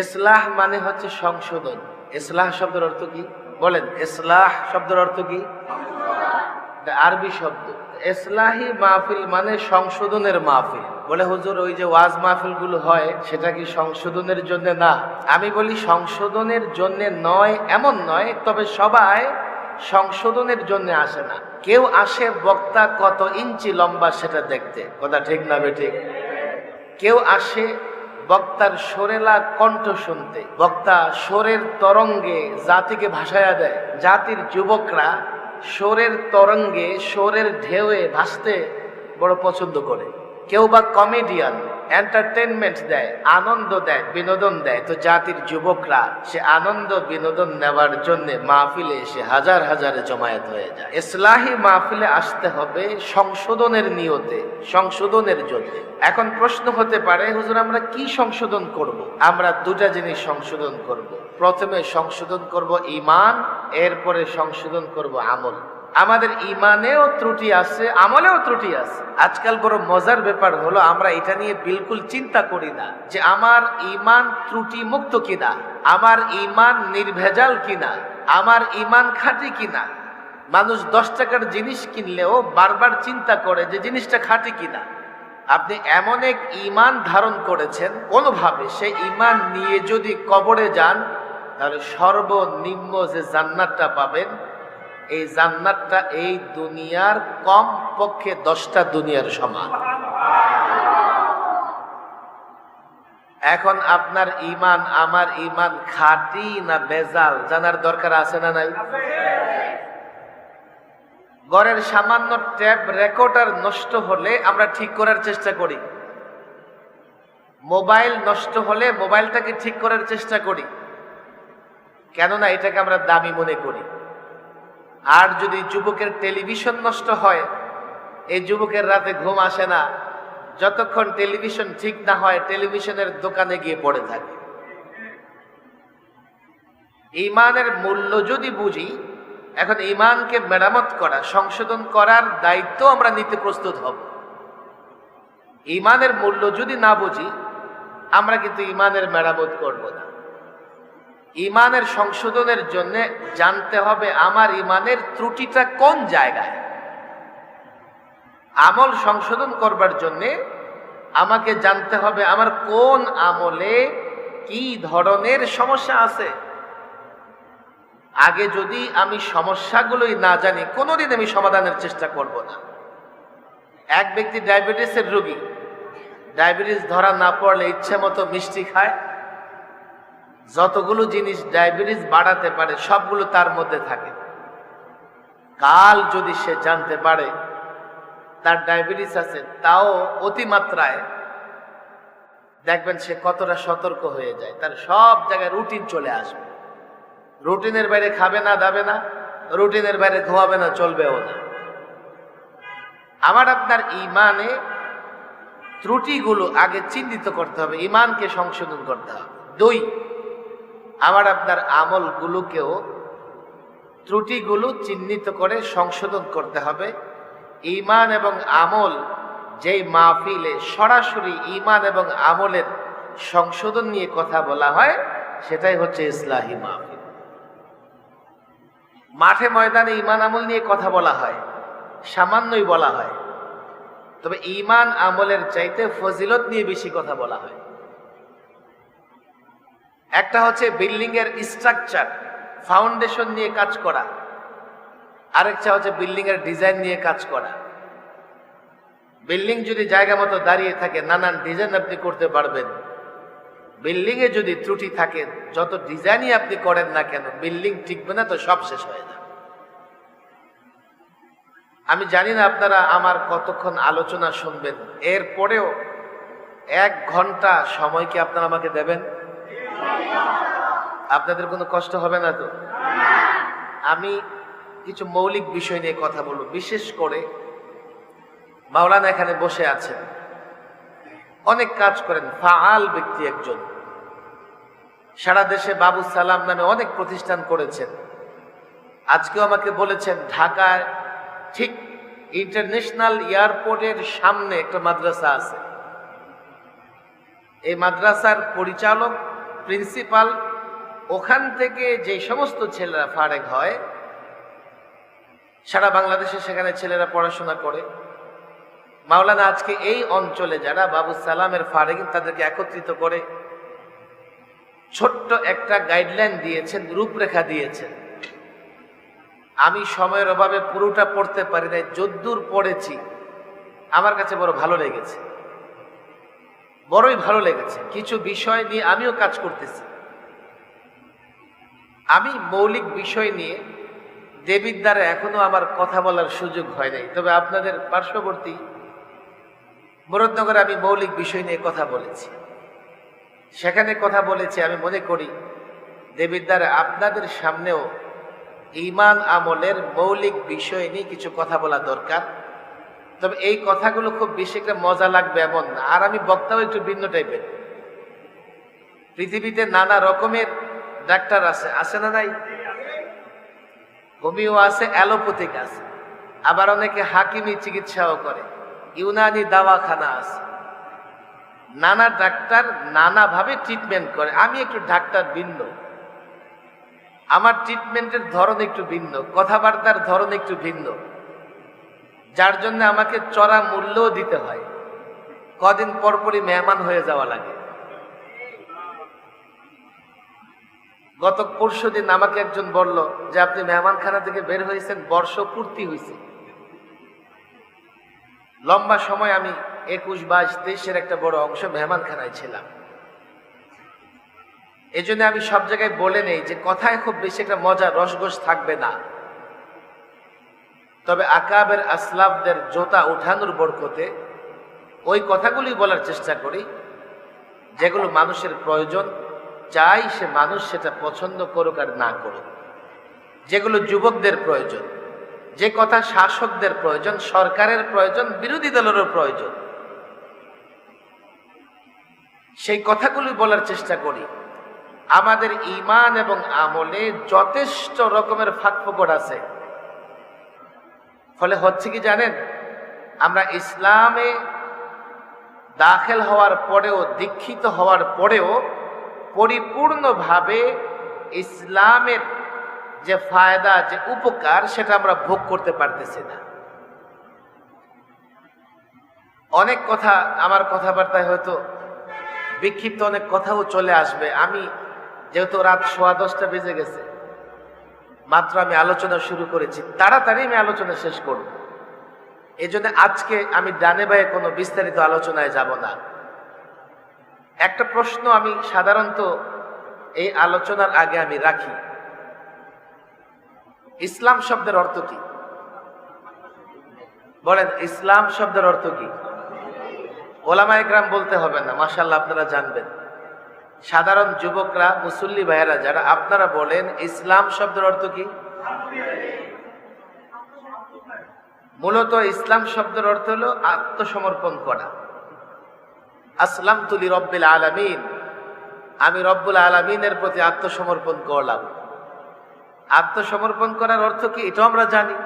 ইসলাহ মানে হচ্ছে সংশোধন। ইসলাহ শব্দের অর্থ কি বলেন? ইসলাহ শব্দের অর্থ কি? আরবি শব্দ। ইসলাহি মাহফিল মানে সংশোধনের মাহফিল। বলে হুজুর ওই যে ওয়াজ মাহফিল গুলো হয় সেটা কি সংশোধনের জন্য? না, আমি বলি সংশোধনের জন্য নয় এমন নয়, তবে সবাই সংশোধনের জন্য আসে না। কেউ আসে বক্তা কত ইঞ্চি লম্বা সেটা দেখতে, কথা ঠিক না বেঠিক? কেউ আসে বক্তার সুরেলা কণ্ঠ শুনতে, বক্তা সুরের তরঙ্গে জাতিকে ভাসায়া দেয়। জাতির যুবকরা সুরের তরঙ্গে সুরের ঢেউয়ে ভাসতে বড় পছন্দ করে। কেউ বা কমেডিয়ান এন্টারটেনমেন্ট দেয়, আনন্দ দেয়, বিনোদন দেয়। তো জাতির যুবকরা সে আনন্দ বিনোদন নেওয়ার জন্য মাহফিলে এসে হাজার হাজারে জমায়েত হয়ে যায়। ইসলাহি মাহফিলে আসতে হবে সংশোধনের নিয়তে, সংশোধনের জন্য। এখন প্রশ্ন হতে পারে, হুজুর আমরা কি সংশোধন করব? আমরা দুটা জিনিস সংশোধন করব। প্রথমে সংশোধন করব ঈমান, এরপরে সংশোধন করব আমল। আমাদের ঈমানেও ত্রুটি আছে, আমলেও ত্রুটি আছে। আজকাল বড় মজার ব্যাপার হলো আমরা এটা নিয়ে বিলকুল চিন্তা করি না যে আমার ঈমান ত্রুটি মুক্ত কিনা, আমার ঈমান নির্ভেজাল কিনা, আমার ঈমান খাঁটি কিনা। মানুষ 10 টাকার জিনিস কিনলেও বারবার চিন্তা করে যে জিনিসটা খাঁটি কিনা। আপনি এমন এক ঈমান ধারণ করেছেন, কোনোভাবে সেই ঈমান নিয়ে যদি কবরে যান তাহলে সর্বনিম্ন যে জান্নাতটা পাবেন, এই জান্নাতটা এই দুনিয়ার কম পক্ষে 10টা দুনিয়ার সমান। এখন আপনার ঈমান আমার ঈমান খাঁটি না বেজাল জানার দরকার আছে না নাই? ঘরের সামান্য ট্যাপ রেকর্ডার নষ্ট হলে আমরা ঠিক করার চেষ্টা করি, মোবাইল নষ্ট হলে মোবাইলটাকে ঠিক করার চেষ্টা করি, কেননা এটাকে আমরা দামি মনে করি। আর যদি যুবকের টেলিভিশন নষ্ট হয়, এই যুবকের রাতে ঘুম আসে না, যতক্ষণ টেলিভিশন ঠিক না হয় টেলিভিশনের দোকানে গিয়ে পড়ে থাকে। ঈমানের মূল্য যদি বুঝি, এখন ঈমানকে মেরামত করা, সংশোধন করার দায়িত্ব আমরা নিতে প্রস্তুত হব। ঈমানের মূল্য যদি না বুঝি আমরা কিন্তু ঈমানের মেরামত করব না। ঈমানের সংশোধনের জন্য জানতে হবে আমার ঈমানের ত্রুটিটা কোন জায়গায়। আমল সংশোধন করবার জন্য আমাকে জানতে হবে আমার কোন আমলে কি ধরনের সমস্যা আছে। আগে যদি আমি সমস্যাগুলোই না জানি, কোনোদিন আমি সমাধানের চেষ্টা করব না। এক ব্যক্তি ডায়াবেটিসের রোগী, ডায়াবেটিস ধরা না পড়লে ইচ্ছে মতো মিষ্টি খায়, যতগুলো জিনিস ডায়াবেটিস বাড়াতে পারে সবগুলো তার মধ্যে থাকে। কাল যদি সে জানতে পারে তার ডায়াবেটিস আছে, তাও অতিমাত্রায়, দেখবেন সে কতটা সতর্ক হয়ে যায়। তার সব জায়গায় রুটিন চলে আসবে। রুটিনের বাইরে খাবে না, দাবে না, রুটিনের বাইরে ঘুমাবে না, চলবেও না। আমার আপনার ঈমানে ত্রুটিগুলো আগে চিহ্নিত করতে হবে, ঈমানকে সংশোধন করতে হবে। 2, আমার আপনার আমলগুলোকেও ত্রুটিগুলো চিহ্নিত করে সংশোধন করতে হবে। ঈমান এবং আমল যেই মাহফিলে সরাসরি ঈমান এবং আমলের সংশোধন নিয়ে কথা বলা হয় সেটাই হচ্ছে ইসলাহি মাহফিল। মাঠে ময়দানে ঈমান আমল নিয়ে কথা বলা হয়, সামান্যই বলা হয়, তবে ঈমান আমলের চাইতে ফজিলত নিয়ে বেশি কথা বলা হয়। একটা হচ্ছে বিল্ডিং এর স্ট্রাকচার, ফাউন্ডেশন নিয়ে কাজ করা, আরেকটা হচ্ছে বিল্ডিং এর ডিজাইন নিয়ে কাজ করা। বিল্ডিং যদি জায়গা মতো দাঁড়িয়ে থাকে, নানান ডিজাইন আপনি করতে পারবেন। বিল্ডিং এ যদি ত্রুটি থাকে, যত ডিজাইনই আপনি করেন না কেন, বিল্ডিং টিকবে না, তো সব শেষ হয়ে যাবে। আমি জানি না আপনারা আমার কতক্ষণ আলোচনা শুনবেন, এরপরেও 1 ঘন্টা সময় কি আপনারা আমাকে দেবেন? আপনাদের কোনো কষ্ট হবে না তো? আমি কিছু মৌলিক বিষয় নিয়ে কথা বলবো। বিশেষ করে মাওলানা এখানে বসে আছেন, অনেক কাজ করেন, ফাআল ব্যক্তি একজন। সারা দেশে বাবু সালাম নামে অনেক প্রতিষ্ঠান করেছেন। আজকেও আমাকে বলেছেন ঢাকায় ঠিক ইন্টারন্যাশনাল এয়ারপোর্টের সামনে একটা মাদ্রাসা আছে। এই মাদ্রাসার পরিচালক প্রিন্সিপাল, ওখান থেকে যে সমস্ত ছেলেরা ফারেক হয়, সারা বাংলাদেশে সেখানে ছেলেরা পড়াশোনা করে। মাওলানা আজকে এই অঞ্চলে যারা বাবু সালামের ফারেক, তাদেরকে একত্রিত করে ছোট্ট একটা গাইডলাইন দিয়েছেন, রূপরেখা দিয়েছেন। আমি সময়ের অভাবে পুরোটা পড়তে পারি নাই, যদ্দূর পড়েছি আমার কাছে বড় ভালো লেগেছে, বড়ই ভালো লেগেছে। কিছু বিষয় নিয়ে আমিও কাজ করতেছি। আমি মৌলিক বিষয় নিয়ে দেবিদ্বারে এখনো আমার কথা বলার সুযোগ হয় নাই, তবে আপনাদের পার্শ্ববর্তী মুরাদনগরে আমি মৌলিক বিষয় নিয়ে কথা বলেছি। সেখানে কথা বলেছি, আমি মনে করি দেবিদ্বারে আপনাদের সামনেও ঈমান আমলের মৌলিক বিষয় নিয়ে কিছু কথা বলা দরকার। তবে এই কথাগুলো খুব বেশি একটা মজা লাগবে এমন না। আর আমি বক্তাও একটু ভিন্ন টাইপের। পৃথিবীতে নানা রকমের ডাক্তার আছে, আছে না নাই? হোমিও আছে, অ্যালোপ্যাথিক আছে, আবার অনেকে হাকিমি চিকিৎসাও করে, ইউনানি দাওয়াখানা আছে। নানা ডাক্তার নানাভাবে ট্রিটমেন্ট করে। আমি একটু ডাক্তার ভিন্ন, আমার ট্রিটমেন্টের ধরন একটু ভিন্ন, কথাবার্তার ধরন একটু ভিন্ন, যার জন্য আমাকে চড়া মূল্যও দিতে হয়। কদিন পরপরই মেহমান হয়ে যাওয়া লাগে। গত পরশুদিন আমাকে একজন বলল যে আপনি মেহমানখানা থেকে বের হয়েছেন, বর্ষ পূর্তি হয়েছে। লম্বা সময় আমি 21, 22, 23-এর একটা বড় অংশ মেহমানখানায় ছিলাম। এই জন্য আমি সব জায়গায় বলে নেই যে কথায় খুব বেশি একটা মজা রসগোস থাকবে না। তবে আকাবের আসলাফদের জোতা উঠানোর বরকতে ওই কথাগুলি বলার চেষ্টা করি যেগুলো মানুষের প্রয়োজন, চাই সে মানুষ সেটা পছন্দ করুক আর না করুক। যেগুলো যুবকদের প্রয়োজন, যে কথা শাসকদের প্রয়োজন, সরকারের প্রয়োজন, বিরোধী দলেরও প্রয়োজন, সেই কথাগুলি বলার চেষ্টা করি। আমাদের ঈমান এবং আমলে যথেষ্ট রকমের ফাঁকফোকর আছে। ফলে হচ্ছে কি জানেন, আমরা ইসলামে দাখিল হওয়ার পরেও, দীক্ষিত হওয়ার পরেও পরিপূর্ণভাবে ইসলামের যে ফায়দা, যে উপকার, সেটা আমরা ভোগ করতে পারতেছি না। অনেক কথা, আমার কথাবার্তায় হয়তো বিক্ষিপ্ত অনেক কথাও চলে আসবে। আমি যেহেতু রাত 10:15 বেজে গেছে, মাত্র আমি আলোচনা শুরু করেছি, তাড়াতাড়ি আমি আলোচনা শেষ করব। এই জন্য আজকে আমি ডানে বায়ে কোনো বিস্তারিত আলোচনায় যাব না। একটা প্রশ্ন আমি সাধারণত এই আলোচনার আগে আমি রাখি, ইসলাম শব্দের অর্থ কি? বলেন, ইসলাম শব্দের অর্থ কি? ওলামায়ে কেরাম বলতে হবে না, মাশাআল্লাহ আপনারা জানবেন। সাধারণ যুবকরা, মুসল্লি ভাইয়েরা যারা, আপনারা বলেন ইসলাম শব্দের অর্থ কি? মূলত ইসলাম শব্দের অর্থ হলো আত্মসমর্পণ করা। আসলামতু লিরাব্বিল আলামিন, আমি রব্বুল আলামিনের প্রতি আত্মসমর্পণ করলাম। আত্মসমর্পণ করার অর্থ কি এটাও আমরা জানি।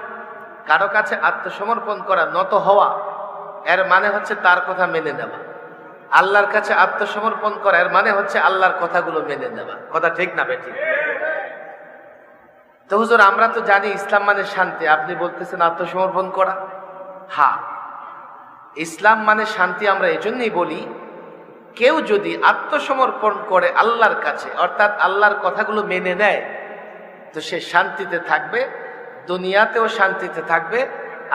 কারো কাছে আত্মসমর্পণ করা, নত হওয়া, এর মানে হচ্ছে তার কথা মেনে নেওয়া। আল্লাহর কাছে আত্মসমর্পণ করা, এর মানে হচ্ছে আল্লাহর কথাগুলো মেনে নেওয়া। কথা ঠিক না বেঠিক? তো হুজুর, আমরা তো জানি ইসলাম মানে শান্তি, আপনি বলতেছেন আত্মসমর্পণ করা। হ্যাঁ, ইসলাম মানে শান্তি আমরা এজন্যই বলি, কেউ যদি আত্মসমর্পণ করে আল্লাহর কাছে, অর্থাৎ আল্লাহর কথাগুলো মেনে নেয়, তো সে শান্তিতে থাকবে, দুনিয়াতেও শান্তিতে থাকবে,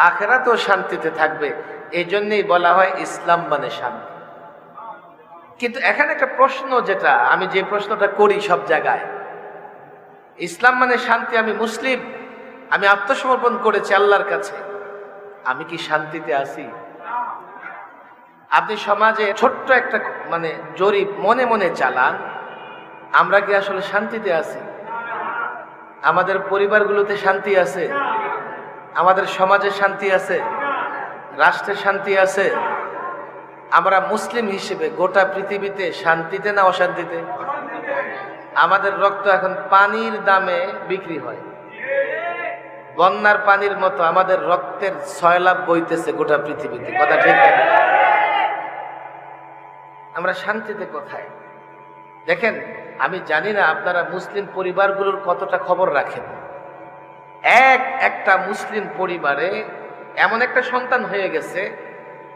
আখিরাতেও শান্তিতে থাকবে। এই জন্যই বলা হয় ইসলাম মানে শান্তি। কিন্তু এখানে একটা প্রশ্ন, যেটা আমি যে প্রশ্নটা করি সব জায়গায়, ইসলাম মানে শান্তি, আমি মুসলিম, আমি আত্মসমর্পণ করেছি আল্লাহর কাছে, আমি কি শান্তিতে আছি? আপনি সমাজে ছোট্ট একটা জরিপ মনে মনে চালান, আমরা কি আসলে শান্তিতে আছি? আমাদের পরিবারগুলোতে শান্তি আছে? আমাদের সমাজে শান্তি আছে? রাষ্ট্রে শান্তি আছে? আমরা মুসলিম হিসেবে গোটা পৃথিবীতে শান্তিতে না অশান্তিতে? আমাদের রক্ত এখন পানির দামে বিক্রি হয়, বন্যার পানির মতো আমাদের রক্তের সয়লাভ বইতেছে গোটা পৃথিবীতে। কথা ঠিক না? আমরা শান্তিতে কোথায়? দেখেন, আমি জানি না আপনারা মুসলিম পরিবারগুলোর কতটা খবর রাখেন। একটা মুসলিম পরিবারে এমন একটা সন্তান হয়ে গেছে,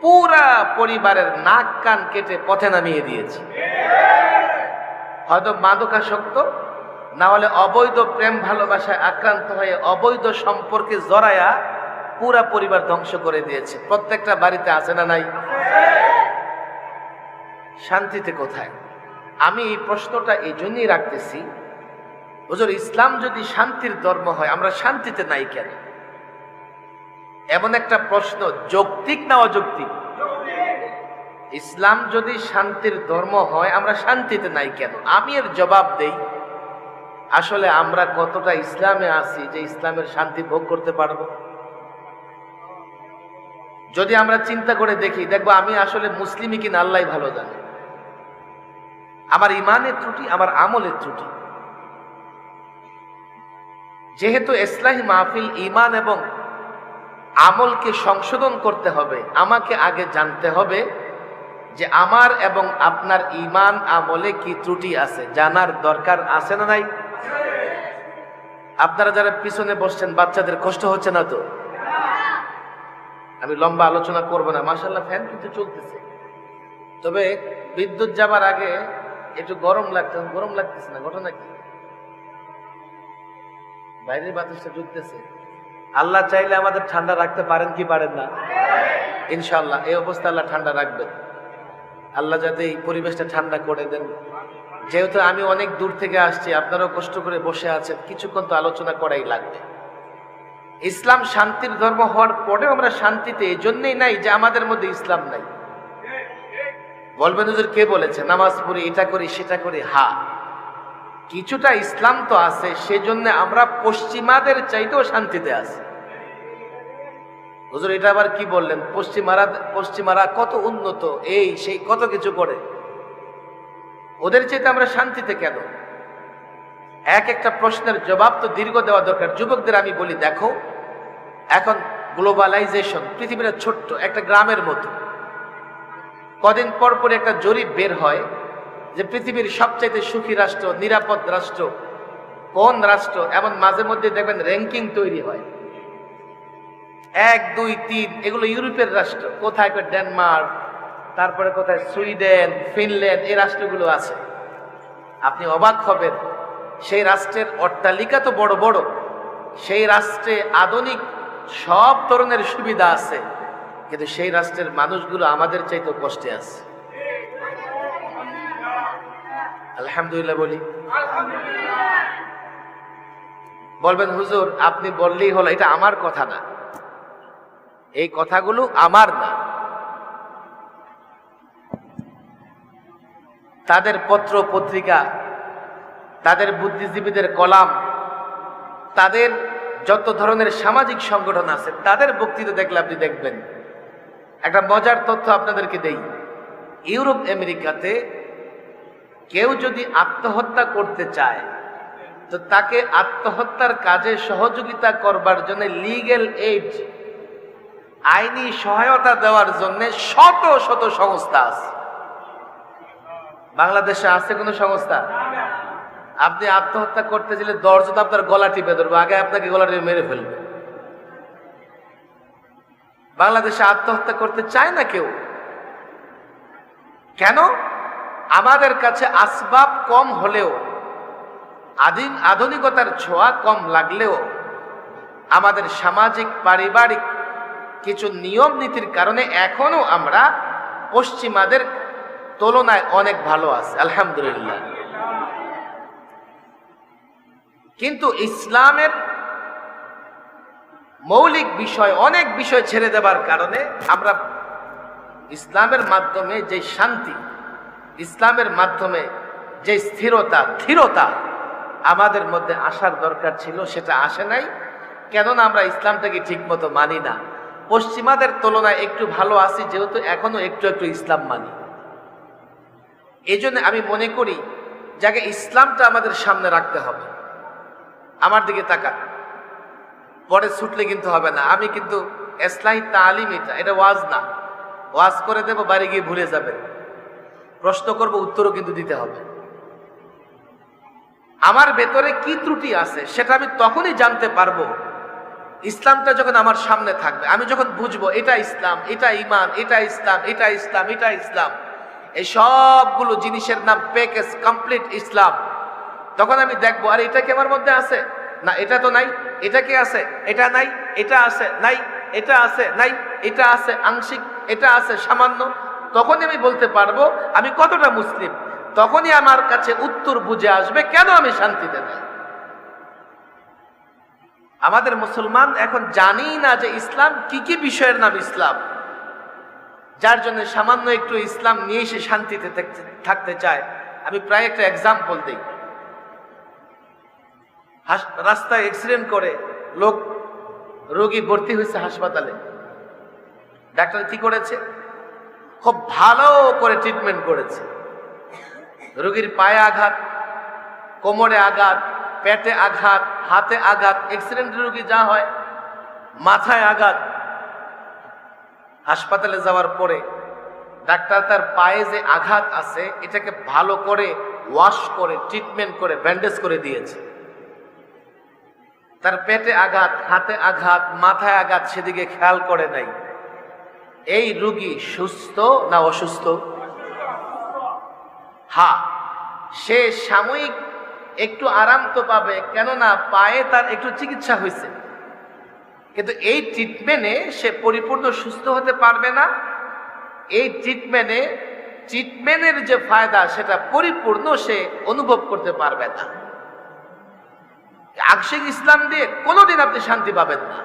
পুরা পরিবারের নাক কান কেটে পথে নামিয়ে দিয়েছে। হয়তো মাদকাসক্ত, না হলে অবৈধ প্রেম ভালোবাসায় আক্রান্ত হয়ে অবৈধ সম্পর্কে জড়ায়া পুরা পরিবার ধ্বংস করে দিয়েছে। প্রত্যেকটা বাড়িতে আছে না নাই? শান্তিতে কোথায়? আমি এই প্রশ্নটা এই জন্যই রাখতেছি, হুজুর ইসলাম যদি শান্তির ধর্ম হয় আমরা শান্তিতে নাই কেন? এমন একটা প্রশ্ন, যৌক্তিক না অযৌক্তিক? ইসলাম যদি শান্তির ধর্ম হয় আমরা শান্তিতে নাই কেন? আমি এর জবাব দেই, আসলে আমরা কতটা ইসলামে আছি যে ইসলামের শান্তি ভোগ করতে পারবো? যদি আমরা চিন্তা করে দেখি, দেখবো আমি আসলে মুসলিমই কিনা আল্লাহ ভালো জানে। আমার ইমানের ত্রুটি, আমার আমলের ত্রুটি। যেহেতু ইসলাহি মাহফিল ইমান এবং আমলকে সংশোধন করতে হবে, আমাকে আগে জানতে হবে যে আমার এবং আপনার ইমান আমলে কি ত্রুটি আছে। জানার দরকার আছে না নাই? আপনারা যারা পিছনে বসছেন, বাচ্চাদের কষ্ট হচ্ছে না তো? আমি লম্বা আলোচনা করব না, মাশাআল্লাহ ফ্যান কিন্তু চলতেছে। তবে বিদ্যুৎ যাবার আগে একটু গরম লাগতেছে না? ঘটনা কি? বাইরের বাতাসটা ঢুকতেছে। আল্লাহ চাইলে আমাদের ঠান্ডা রাখতে পারেন কি পারেন না? ইনশাআল্লাহ এই অবস্থা আল্লাহ ঠান্ডা রাখবেন। আল্লাহ যাতে এই পরিবেশটা ঠান্ডা করে দেন। যেহেতু আমি অনেক দূর থেকে আসছি, আপনারাও কষ্ট করে বসে আছেন, কিছুক্ষণ তো আলোচনা করাই লাগবে। ইসলাম শান্তির ধর্ম হওয়ার পরেও আমরা শান্তিতে এই জন্যই নাই যে আমাদের মধ্যে ইসলাম নাই। বলবেন হুজুর কে বলেছে নামাজ পড়ি, এটা করি, সেটা করি? হ্যাঁ, কিছুটা ইসলাম তো আছে, সেজন্য আমরা পশ্চিমাদের চাইতেও শান্তিতে আছি। হুজুর এটা আবার কি বললেন? পশ্চিমারা কত উন্নত, এই সেই কত কিছু করে, ওদের চাইতে আমরা শান্তিতে কেন? একটা প্রশ্নের জবাব তো দীর্ঘ দেওয়া দরকার। যুবকদের আমি বলি, দেখো এখন গ্লোবালাইজেশন, পৃথিবীটা ছোট্ট একটা গ্রামের মতো। কদিন পর পর একটা জরিপ বের হয় যে পৃথিবীর সবচাইতে সুখী রাষ্ট্র, নিরাপদ রাষ্ট্র কোন রাষ্ট্র, এমন মাঝে মধ্যে দেখবেন র্যাঙ্কিং তৈরি হয়। 1, 2, 3 এগুলো ইউরোপের রাষ্ট্র, কোথায় ডেনমার্ক, তারপরে কোথায় সুইডেন, ফিনল্যান্ড, এই রাষ্ট্রগুলো আছে। আপনি অবাক হবেন, সেই রাষ্ট্রের অট্টালিকা তো বড় বড়, সেই রাষ্ট্রে আধুনিক সব ধরনের সুবিধা আছে, কিন্তু সেই রাষ্ট্রের মানুষগুলো আমাদের চাইতে কষ্টে আছে। আলহামদুলিল্লাহ বলি। বলবেন হুজুর আপনি বললেই হলো, এটা আমার কথা না, এই কথাগুলো আমার না। তাদের পত্র পত্রিকা, তাদের বুদ্ধিজীবীদের কলাম, তাদের যত ধরনের সামাজিক সংগঠন আছে, তাদের বক্তৃতা দেখলে আপনি দেখবেন। একটা মজার তথ্য আপনাদেরকে দেই, ইউরোপ আমেরিকাতে কেউ যদি আত্মহত্যা করতে চায় তো তাকে আত্মহত্যার কাজে সহযোগিতা করবার জন্য লিগ্যাল এইড, আইনি সহায়তা দেওয়ার জন্য শত শত সংস্থা আছে। বাংলাদেশে আছে কোনো সংস্থা? আপনি আত্মহত্যা করতে চাইলে 10 জন আপনার গলা টিপে ধরবে, আগে আপনাকে গলা টিপে মেরে ফেলবে। বাংলাদেশে আত্মহত্যা করতে চায় না কেউ। কেন? আমাদের কাছে আসবাব কম হলেও, আধুনিকতার ছোঁয়া কম লাগলেও, আমাদের সামাজিক পারিবারিক কিছু নিয়ম নীতির কারণে এখনো আমরা পশ্চিমাদের তুলনায় অনেক ভালো আছি, আলহামদুলিল্লাহ। কিন্তু ইসলামের মৌলিক বিষয়, অনেক বিষয় ছেড়ে দেবার কারণে আমরা ইসলামের মাধ্যমে যে শান্তি, ইসলামের মাধ্যমে যে স্থিরতা আমাদের মধ্যে আসার দরকার ছিল, সেটা আসে নাই। কেননা আমরা ইসলামটাকে ঠিক মতো মানি না। পশ্চিমাদের তুলনায় একটু ভালো আছি, যেহেতু এখনো একটু একটু ইসলাম মানি। এই জন্য আমি মনে করি যাকে ইসলামটা আমাদের সামনে রাখতে হবে। আমার দিকে তাকান, পরে ছুটলে কিন্তু হবে না। আমি কিন্তু ইসলাহি তালিম, এটা ওয়াজ না, ওয়াজ করে দেবো, বাড়ি গিয়ে ভুলে যাবেন। প্রশ্ন করবো, উত্তরও কিন্তু দিতে হবে। আমার ভেতরে কি ত্রুটি আছে সেটা আমি তখনই জানতে পারবো ইসলামটা যখন আমার সামনে থাকবে। আমি যখন বুঝবো এটা ইসলাম, এটা ঈমান, এটা ইসলাম, এটা ইসলাম, এটা ইসলাম, এই সবগুলো জিনিসের নাম প্যাকেজ কমপ্লিট ইসলাম, তখন আমি দেখবো আর এটা কি আমার মধ্যে আছে না, এটা তো নাই, এটা কি আছে, এটা নাই, এটা আছে নাই, এটা আছে নাই, এটা আছে আংশিক, এটা আছে সামান্য। তখনই আমি বলতে পারবো আমি কতটা মুসলিম। তখনই আমার কাছে উত্তর বুঝে আসবে কেন আমি শান্তিতে নাই। আমাদের মুসলমান এখন জানি না যে ইসলাম কি কি বিষয়ের নাম ইসলাম, যার জন্য সামান্য একটু ইসলাম নিয়ে সে শান্তিতে থাকতে চায়। আমি প্রায় একটা এক্সাম্পল দিই। রাস্তায় অ্যাক্সিডেন্ট করে লোক, রোগী ভর্তি হয়েছে হাসপাতালে, ডাক্তার কি করেছে, খুব ভালো করে ট্রিটমেন্ট করেছে। রোগীর পায়ে আঘাত, কোমরে আঘাত, পেটে আঘাত, হাতে আঘাত, অ্যাক্সিডেন্ট রোগী যা হয়, মাথায় আঘাত। হাসপাতালে যাওয়ার পরে ডাক্তার তার পায়ে যে আঘাত আছে এটাকে ভালো করে ওয়াশ করে ট্রিটমেন্ট করে ব্যান্ডেজ করে দিয়েছে। তার পেটে আঘাত, হাতে আঘাত, মাথায় আঘাত সেদিকে খেয়াল করে নাই। এই রোগী সুস্থ না অসুস্থ? হ্যাঁ, সে সাময়িক একটু আরাম তো পাবে, কেননা পায়ে তার একটু চিকিৎসা হয়েছে, কিন্তু এই ট্রিটমেন্টে সে পরিপূর্ণ সুস্থ হতে পারবে না। এই ট্রিটমেন্টের যে ফায়দা সেটা পরিপূর্ণ সে অনুভব করতে পারবে না। আংশিক ইসলাম দিয়ে কোনোদিন আপনি শান্তি পাবেন না।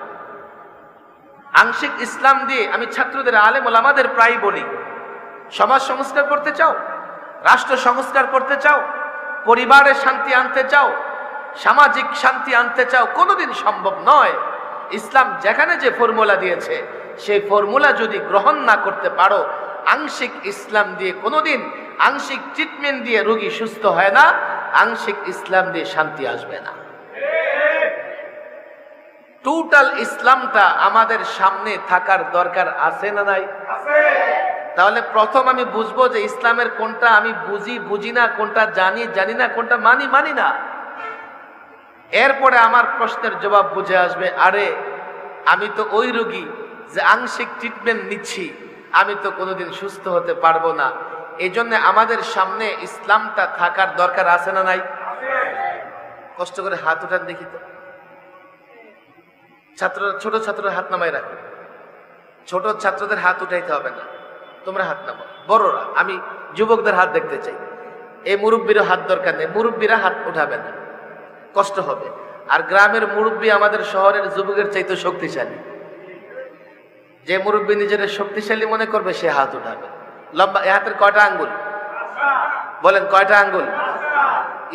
আংশিক ইসলাম দিয়ে আমি ছাত্রদের, আলেম ওলামাদের প্রায় বলি, সমাজ সংস্কার করতে চাও, রাষ্ট্র সংস্কার করতে চাও, পরিবারের শান্তি আনতে চাও, সামাজিক শান্তি আনতে চাও, কোনোদিন সম্ভব নয়। ইসলাম যেখানে যে ফর্মুলা দিয়েছে সেই ফর্মুলা যদি গ্রহণ না করতে পারো, আংশিক ইসলাম দিয়ে কোনোদিন, আংশিক ট্রিটমেন্ট দিয়ে রোগী সুস্থ হয় না, আংশিক ইসলাম দিয়ে শান্তি আসবে না। টোটাল ইসলামটা আমাদের সামনে থাকার দরকার আছে না নাই? তাহলে প্রথম আমি বুঝবো যে ইসলামের কোনটা আমি বুঝি না, কোনটা জানি না, কোনটা মানি না। এরপরে আমার প্রশ্নের জবাব বুঝে আসবে, আরে আমি তো ওই রোগী যে আংশিক ট্রিটমেন্ট নিচ্ছি, আমি তো কোনোদিন সুস্থ হতে পারবো না। এই জন্য আমাদের সামনে ইসলামটা থাকার দরকার আছে না নাই? কষ্ট করে হাত উঠান দেখি তো। ছোট ছাত্ররা হাত নামাই রাখো। ছোট ছাত্রদের হাত উঠাইতে হবে না, তোমরা হাত নামাও। বড়রা, আমি যুবকদের হাত দেখতে চাই। এই মুরব্বীরও হাত দরকার নেই, মুরব্বীরা হাত উঠাবে না, কষ্ট হবে। আর গ্রামের মুরব্বী আমাদের শহরের যুবকের চাইতে শক্তিশালী। যে মুরব্বী নিজের শক্তিশালী মনে করবে সে হাত উঠাবে। লম্বা, এ হাতের কয়টা আঙ্গুল বলেন, কয়টা আঙ্গুল?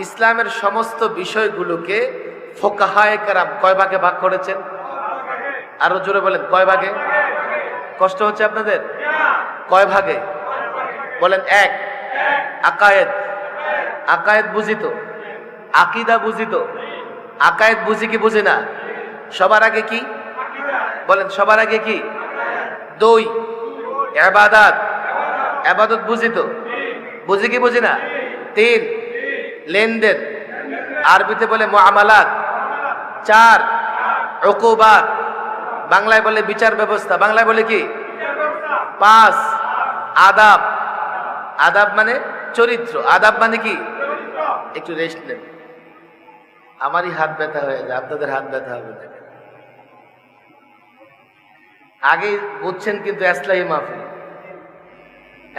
ইসলামের সমস্ত বিষয়গুলোকে ফোকাহায়ে কেরাম কয় ভাগে ভাগ করেছেন? আরো জোরে বলেন, কয় ভাগে? কষ্ট হচ্ছে আপনাদের? কয় ভাগে বলেন? এক, আকায়েদ। আকায়েদ বুঝিত, আকিদা বুঝিত। আকায়েদ বুঝি কি বুঝি না? সবার আগে কি বলেন? সবার আগে কি? দুই, ইবাদত। ইবাদত বুঝিত, বুঝি কি বুঝি না? তিন, লেনদেন, আরবিতে বলে মুআমালাত। চার, উকুবাত, বাংলায় বলে বিচার ব্যবস্থা, বাংলায় বলে কি? পাঁচ, আদাব। আদাব মানে চরিত্র, আদাব মানে কি? একটু রেস্ট নেন, আমারই হাত ব্যথা হয়ে যায়, আপনাদের হাত ব্যথা হবে না। আগে বুঝছেন কিন্তু ইসলাহি মাহফিল,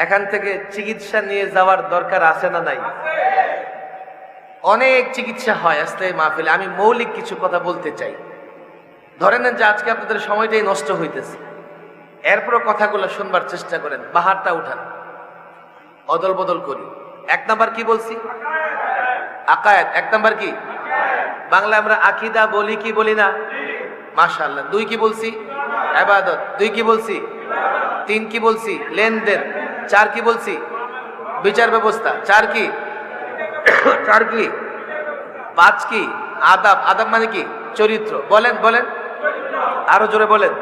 এখান থেকে চিকিৎসা নিয়ে যাওয়ার দরকার আছে না নাই? অনেক চিকিৎসা হয় ইসলাহি মাহফিলে। আমি মৌলিক কিছু কথা বলতে চাই। ধরে নেন যে আজকে আপনাদের সময়টাই নষ্ট হইতেছে, এরপরও কথাগুলো শুনবার চেষ্টা করেন, বাহারটা উঠান, অদল বদল করি। এক নাম্বার কি বলছি? আকায়েদ। এক নাম্বার কি? বাংলা আমরা আকিদা বলি কি বলি না? মাশাআল্লাহ। দুই কি বলছি? ইবাদত। দুই কি বলছি? তিন কি বলছি? লেনদেন। চার কি বলছি? বিচার ব্যবস্থা। চার কি? চার কি? পাঁচ কি? আদাব। আদাব মানে কি? চরিত্র। বলেন বলেন, আরো জোরে বলেন।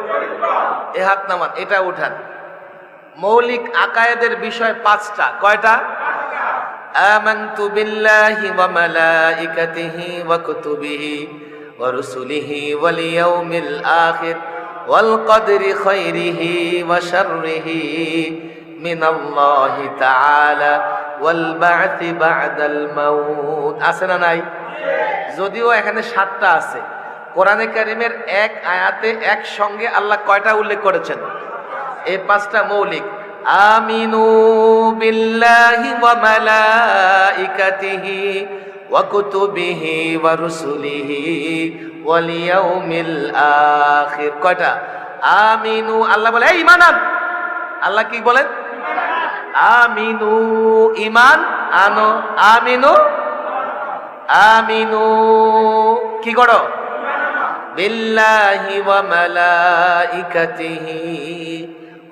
এ হাত নামান, এটা উঠান। মৌলিক আকায়েদের বিষয় পাঁচটা। কয়টা? আমানতু বিল্লাহি ওয়া মালাইকাতিহি ওয়া কুতুবিহি ওয়া রুসুলিহি ওয়াল ইয়াউমিল আখির ওয়াল কদরি খাইরিহি ওয়া শাররিহি মিনাল্লাহি তাআলা ওয়াল বা'থি বা'দাল মাউত। আছে না নাই? যদিও এখানে 7টা আছে, কোরআনে কারীমের এক আয়াতে একসঙ্গে আল্লাহ কয়টা উল্লেখ করেছেন? এই 5টা মৌলিক। আমিনু বিল্লাহি ওয়া মালাইকাতিহি ওয়া কুতুবিহি ওয়া রুসুলিহি ওয়াল ইয়াউমিল আখির। কয়টা? আমিনু। আল্লাহ বলে এই ঈমান আন। আল্লাহ কি বলেন? আমিনু, ঈমান আনো। আমিনু, আমিনু কি করো? বিল্লাহি ওয়া মালাইকাতিহি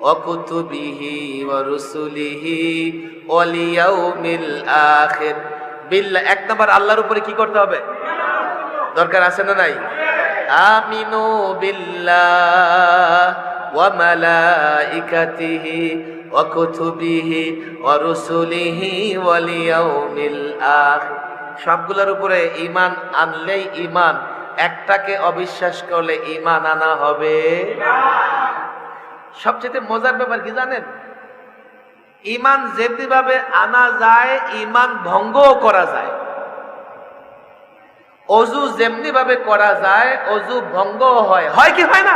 ওয়া কুতুবিহি ওয়া রুসুলিহি ওয়াল ইয়াউমিল আখির। বিল্লাহ, 1 নাম্বার আল্লাহর উপরে কি করতে হবে? দরকার আছে না নাই? আমিনু বিল্লাহ ওয়া মালাইকাতিহি ওয়া কুতুবিহি ওয়া রুসুলিহি ওয়াল ইয়াউমিল আখির। সবগুলোর উপরে ঈমান আনলেই ঈমান, একটাকে অবিশ্বাস করলে ঈমান আনা হবে না। সবচেয়ে মজার ব্যাপার কি জানেন? ঈমান যেমনি ভাবে আনা যায়, ঈমান ভঙ্গও করা যায়। ওযু যেমনি ভাবে করা যায়, ওযু ভঙ্গও হয়। হয় কি হয় না?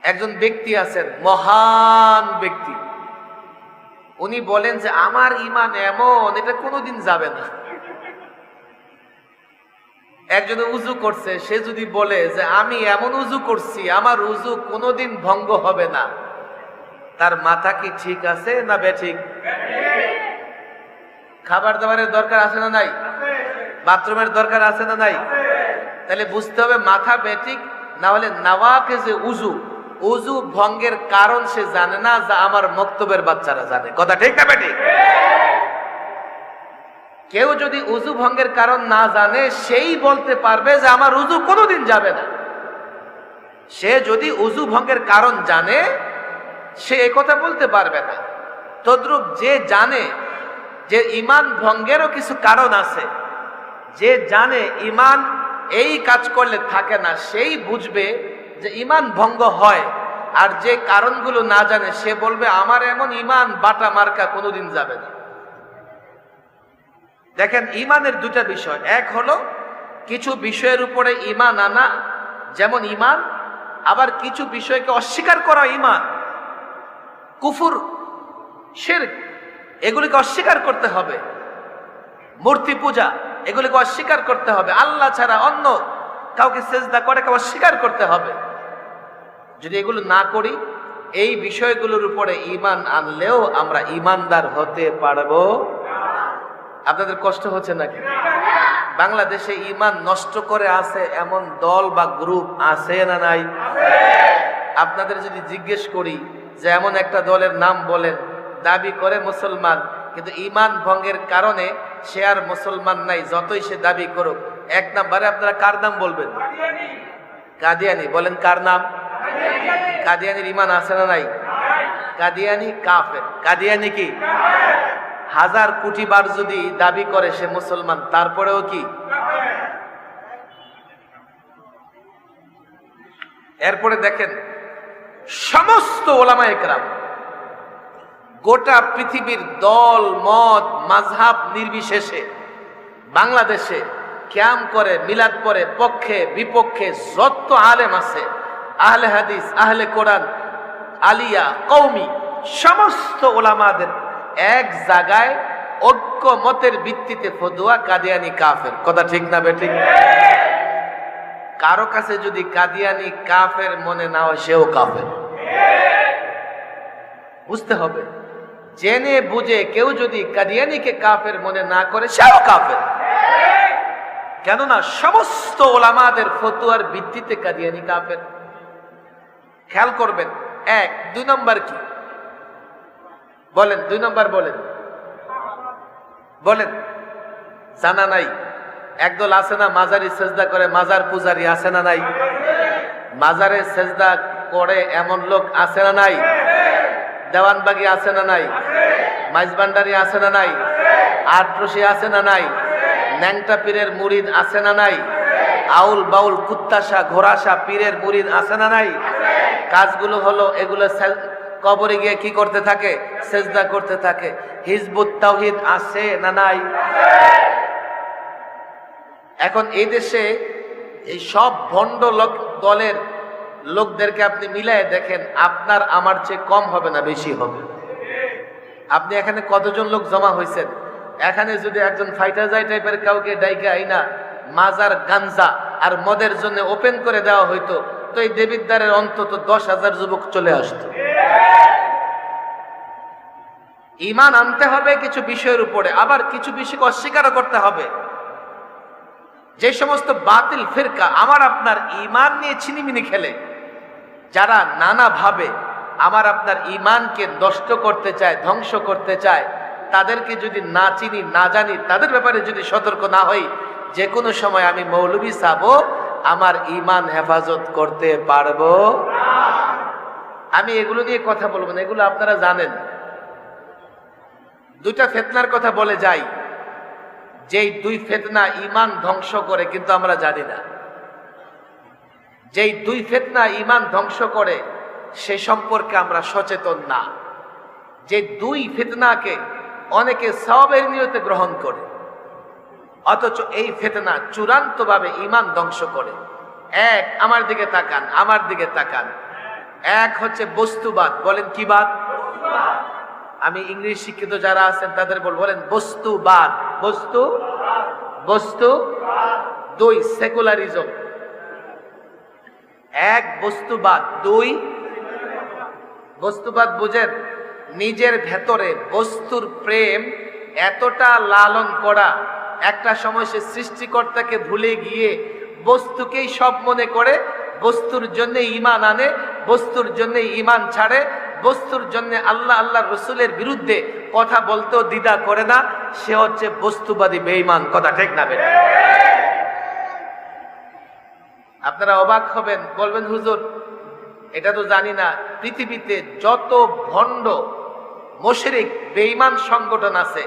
একজন ব্যক্তি আছেন, মহান ব্যক্তি, উনি বলেন যে আমার ঈমান এমন, এটা কোনোদিন যাবে না। একজনে উযু করছে, সে যদি বলে যে আমি এমন উযু করছি, আমার উযু কোনোদিন ভঙ্গ হবে না, তার মাথা কি ঠিক আছে না বেঠিক? খাবার দাবারের দরকার আছে না নাই? বাথরুমের দরকার আছে না নাই? তাহলে বুঝতে হবে মাথা বেঠিক, না হলে নাওয়াকিজে উযু, উযু ভঙ্গের কারণ সে জানে না, যা আমার মক্তবের বাচ্চারা জানে। কথা ঠিক না বেঠিক? কেউ যদি উযু ভঙ্গের কারণ না জানে, সেই বলতে পারবে যে আমার উযু কোনোদিন যাবে না। সে যদি উযু ভঙ্গের কারণ জানে, সে একথা বলতে পারবে না। তদ্রূপ যে জানে যে ঈমান ভঙ্গেরও কিছু কারণ আছে, যে জানে ঈমান এই কাজ করলে থাকে না, সেই বুঝবে যে ঈমান ভঙ্গ হয়। আর যে কারণগুলো না জানে, সে বলবে আমার এমন ঈমান বাটা মার্কা, কোনোদিন যাবে না। দেখেন, ঈমানের 2টা বিষয়। এক হলো কিছু বিষয়ের উপরে ঈমান আনা, যেমন ঈমান, আবার কিছু বিষয়কে অস্বীকার করা ঈমান। কুফর, শিরক, এগুলিকে অস্বীকার করতে হবে। মূর্তি পূজা, এগুলিকে অস্বীকার করতে হবে। আল্লাহ ছাড়া অন্য কাউকে সেজদা করে অস্বীকার করতে হবে। যদি এগুলো না করি, এই বিষয়গুলোর উপরে ঈমান আনলেও আমরা ঈমানদার হতে পারবো। আপনাদের কষ্ট হচ্ছে নাকি? বাংলাদেশে ঈমান নষ্ট করে আছে এমন দল বা গ্রুপ আছে না নাই? আপনাদের যদি জিজ্ঞেস করি যে এমন একটা দলের নাম বলেন, দাবি করে মুসলমান, কিন্তু ঈমান ভঙ্গের কারণে সে আর মুসলমান নাই, যতই সে দাবি করুক। 1 নম্বরে আপনারা কার নাম বলবেন? কাদিয়ানি। বলেন কার নাম? কাদিয়ানির ঈমান আছে না নাই? কাদিয়ানি কাফের। কাদিয়ানি কি? 1000 কোটি বার যদি দাবি করে সে মুসলমান, তারপরেও কি? এরপরে দেখেন, সমস্ত ওলামায়ে কেরাম, গোটা পৃথিবীর দল মত মাযহাব নির্বিশেষে বাংলাদেশে কিয়াম করে, মিলাদ পড়ে, পক্ষে বিপক্ষে যত আলেম আছে, আহলে হাদিস, আহলে কোরআন, আলিয়া, কওমি, সমস্ত ওলামাদের এক জায়গায় ঐক্য মতের ভিত্তিতে ফতোয়া, কাদিয়ানি কাফের। কথা ঠিক না বেঠিক? কারো কাছে যদি কাদিয়ানি কাফের মনে না হয়, সেও কাফের। বুঝতে হবে, জেনে বুঝে কেউ যদি কাদিয়ানিকে কাফের মনে না করে, সেও কাফের। কেননা সমস্ত ওলামাদের ফতোয়ার ভিত্তিতে কাদিয়ানি কাফের। খেয়াল করবেন। 1, 2 নম্বর কি বলেন? 2 নম্বর বলেন, বলেন। জানা নাই? একদল আছে না মাজারি সেজদা করে, মাজার পূজারি আছে না নাই? মাজারে সেজদা করে এমন লোক আছে না নাই? দেওয়ানবাগি আছে না নাই? মাইজবান্ডারি আছে না নাই? আটরশি আছে না নাই? ন্যাংটা পীরের মুরিদ আছে না নাই? আউল বাউল কুত্তাশা ঘোড়াশা পীরের মুরিদ আছে না নাই? কাজগুলো হলো এগুলো কবরে গিয়ে কি করতে থাকে? সেজদা করতে থাকে। হিজবুত তাওহীদ আছে না নাই? এখন এই দেশে এই সব ভণ্ড দলের লোকদেরকে আপনি মিলাই দেখেন, আপনার আমার চেয়ে কম হবে না বেশি হবে? আপনি এখানে কতজন লোক জমা হয়েছেন? এখানে যদি একজন ফাইটার যাই টাইপের কাউকে ডাইকে আইনা মাজার গাঞ্জা আর মদের জন্য ওপেন করে দেওয়া হইতো, তো এই দেবিদ্বারের অন্তত 10,000 যুবক চলে আসতো। ঈমান আনতে হবে কিছু বিষয়ের উপরে, আবার কিছু বিষয়কে অস্বীকারও করতে হবে। যে সমস্ত বাতিল ফিরকা আমার আপনার ঈমান নিয়ে ছিনিমিনি খেলে, যারা নানা ভাবে আমার আপনার ঈমানকে নষ্ট করতে চায়, ধ্বংস করতে চায়, তাদেরকে যদি না চিনি না জানি, তাদের ব্যাপারে যদি সতর্ক না হই, যে কোনো সময় আমি মৌলবী সাবো, আমার ঈমান হেফাজত করতে পারবো? আমি এগুলো নিয়ে কথা বলবো না, এগুলো আপনারা জানেন। দুইটা ফিতনার কথা বলে যাই, যেই দুই ফিতনা ঈমান ধ্বংস করে, কিন্তু আমরা জানি না। যেই দুই ফিতনা ঈমান ধ্বংস করে সে সম্পর্কে আমরা সচেতন না। যে দুই ফিতনাকে অনেকে সওয়াবের নিয়তে গ্রহণ করে, অথচ এই ফিতনা চূড়ান্তভাবে ঈমান ধ্বংস করে। এক, আমার দিকে তাকান, আমার দিকে তাকান। এক হচ্ছে বস্তুবাদ। বলেন কি বাদ? আমি ইংলিশ শিক্ষিত যারা আছেন তাদের বলেন বস্তুবাদ। বস্তু বস্তু। দুই, সেকুলারিজম। এক বস্তুবাদ, দুই বস্তুবাদ বুঝেন? নিজের ভেতরে বস্তুর প্রেম এতটা লালন করা, একটা সময় সে সৃষ্টিকর্তাকে ভুলে গিয়ে বস্তুকেই সব মনে করে, বস্তুর জন্য ঈমান আনে, বস্তুর জন্য ঈমান ছাড়ে, বস্তুর জন্য আল্লাহ আল্লাহ রসুলের বিরুদ্ধে কথা বলতেও দ্বিধা করে না। সে হচ্ছে বস্তুবাদী বেঈমান। কথা ঠিক না বেটা? আপনারা অবাক হবেন, বলবেন হুজুর এটা তো জানি না, পৃথিবীতে যত ভণ্ড মুশরিক বেঈমান সংগঠন আছে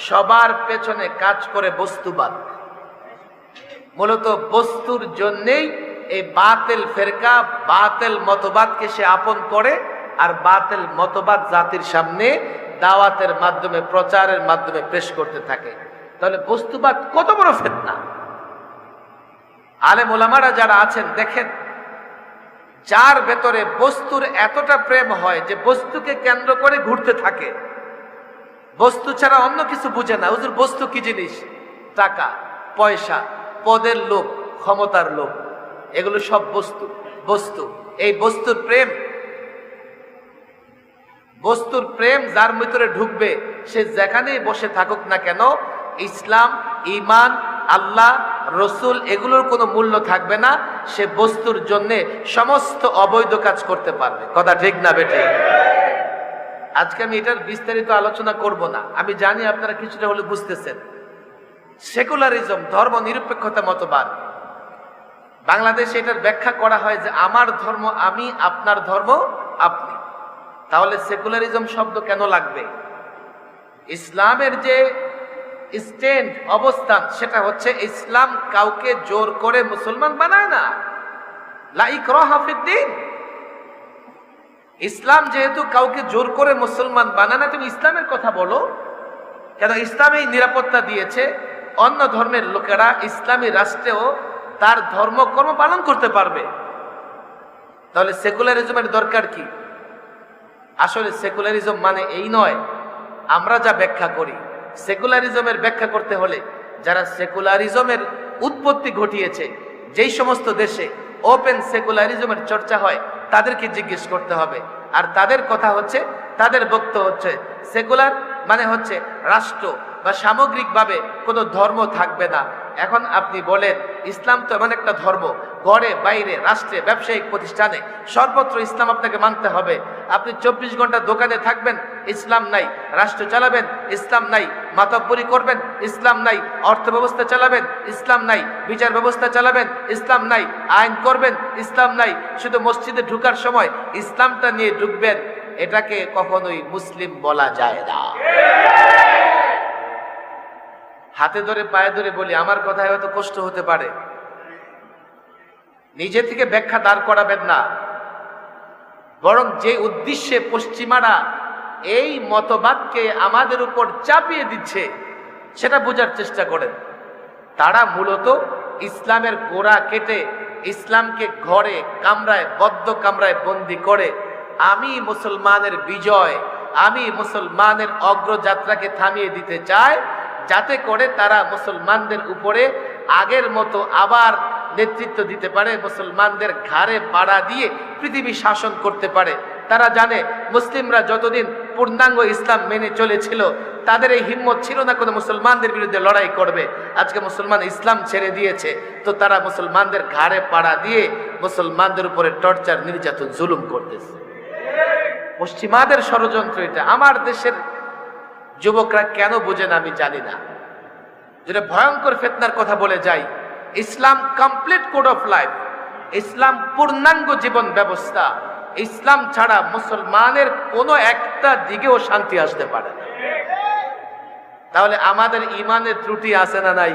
সবার পেছনে কাজ করে বস্তুবাদ। মূলত বস্তুর জন্যেই এই বাতিল ফেরকা বাতিল মতবাদকে সে আপন করে, আর বাতিল মতবাদ জাতির সামনে দাওয়াতের মাধ্যমে প্রচারের মাধ্যমে পেশ করতে থাকে। তাহলে বস্তুবাদ কত বড় ফিতনা! আলেম ওলামারা যারা আছেন দেখেন, যার ভেতরে বস্তুর এতটা প্রেম হয় যে বস্তুকে কেন্দ্র করে ঘুরতে থাকে, বস্তু ছাড়া অন্য কিছু বুঝে না। হুজুর বস্তু কি জিনিস? টাকা, পয়সা, পদের লোভ, ক্ষমতার লোভ, এগুলো সব বস্তু। বস্তু, এই বস্তুর প্রেম, বস্তুর প্রেম যার ভিতরে ঢুকবে, সে যেখানেই বসে থাকুক না কেন, ইসলাম, ঈমান, আল্লাহ, রসুল এগুলোর কোনো মূল্য থাকবে না। সে বস্তুর জন্য সমস্ত অবৈধ কাজ করতে পারবে। কথা ঠিক না বেটে? আজকে আমি এটার বিস্তারিত আলোচনা করব না। আমি জানি আপনারা কিছুটা হলে বুঝতেছেন। সেকুলারিজম, ধর্ম নিরপেক্ষতা মতবাদ, বাংলাদেশে এটার ব্যাখ্যা করা হয় যে আমার ধর্ম আমি, আপনার ধর্ম আপনি। তাহলে সেকুলারিজম শব্দ কেন লাগবে? ইসলামের যে স্ট্যান্ড, অবস্থান, সেটা হচ্ছে ইসলাম কাউকে জোর করে মুসলমান বানায় না। লা ইকরাহা ফিদ্দীন। ইসলাম যেহেতু কাউকে জোর করে মুসলমান বানায় না, তুমি ইসলামের কথা বলো কেন? ইসলামই নিরাপত্তা দিয়েছে অন্য ধর্মের লোকেরা ইসলামী রাষ্ট্রেও তার ধর্মকর্ম পালন করতে পারবে। তাহলে সেকুলারিজমের দরকার কি? আসলে সেকুলারিজম মানে এই নয় আমরা যা ব্যাখ্যা করি। সেকুলারিজমের ব্যাখ্যা করতে হলে যারা সেকুলারিজমের উৎপত্তি ঘটিয়েছে, যেই সমস্ত দেশে ওপেন সেকুলারিজমের চর্চা হয়, তাদেরকে জিজ্ঞেস করতে হবে। আর তাদের কথা হচ্ছে, তাদের বক্তব্য হচ্ছে সেকুলার মানে হচ্ছে রাষ্ট্র বা সামগ্রিকভাবে কোনো ধর্ম থাকবে না। এখন আপনি বলেন ইসলাম তো এমন একটা ধর্ম, ঘরে বাইরে রাষ্ট্রে ব্যবসায়িক প্রতিষ্ঠানে সর্বত্র ইসলাম আপনাকে মানতে হবে। আপনি 24 ঘন্টা দোকানে থাকবেন, ইসলাম নাই। রাষ্ট্র চালাবেন, ইসলাম নাই। মাতব্বরি করবেন, ইসলাম নাই। অর্থ ব্যবস্থা চালাবেন, ইসলাম নাই। বিচার ব্যবস্থা চালাবেন, ইসলাম নাই। আইন করবেন, ইসলাম নাই। শুধু মসজিদে ঢুকার সময় ইসলামটা নিয়ে ঢুকবেন, এটাকে কখনোই মুসলিম বলা যায় না। হাতে ধরে পায়ে ধরে বলি, আমার কথায় হয়তো কষ্ট হতে পারে, নিজে থেকে ব্যাখ্যা দাঁড় করাবেন না, বরং যে উদ্দেশ্যে পশ্চিমারা এই মতবাদকে আমাদের উপর চাপিয়ে দিচ্ছে সেটা বোঝার চেষ্টা করেন। তারা মূলত ইসলামের গোড়া কেটে ইসলামকে ঘরে কামরায়, বদ্ধ কামরায় বন্দি করে আমি মুসলমানের বিজয়, আমি মুসলমানের অগ্রযাত্রাকে থামিয়ে দিতে চায়, যাতে করে তারা মুসলমানদের উপরে আগের মতো আবার নেতৃত্ব দিতে পারে, মুসলমানদের ঘাড়ে পাড়া দিয়ে পৃথিবী শাসন করতে পারে। তারা জানে মুসলিমরা যতদিন পূর্ণাঙ্গ ইসলাম মেনে চলেছিল, তাদের এই হিম্মত ছিল না কোনো মুসলমানদের বিরুদ্ধে লড়াই করবে। আজকে মুসলমান ইসলাম ছেড়ে দিয়েছে, তো তারা মুসলমানদের ঘাড়ে পাড়া দিয়ে মুসলমানদের উপরে টর্চার, নির্যাতন, জুলুম করতেছে। পশ্চিমাদের ষড়যন্ত্র এটা। আমার দেশের যুবকরা কেন বোঝে না আমি জানি না। যেটা ভয়ঙ্কর ফিতনার কথা বলে যাই, ইসলাম কমপ্লিট কোড অফ লাইফ, ইসলাম পূর্ণাঙ্গ জীবন ব্যবস্থা। ইসলাম ছাড়া মুসলমানের কোনো একটা দিকেও শান্তি আসতে পারে না। তাহলে আমাদের ইমানের ত্রুটি আছে না নাই?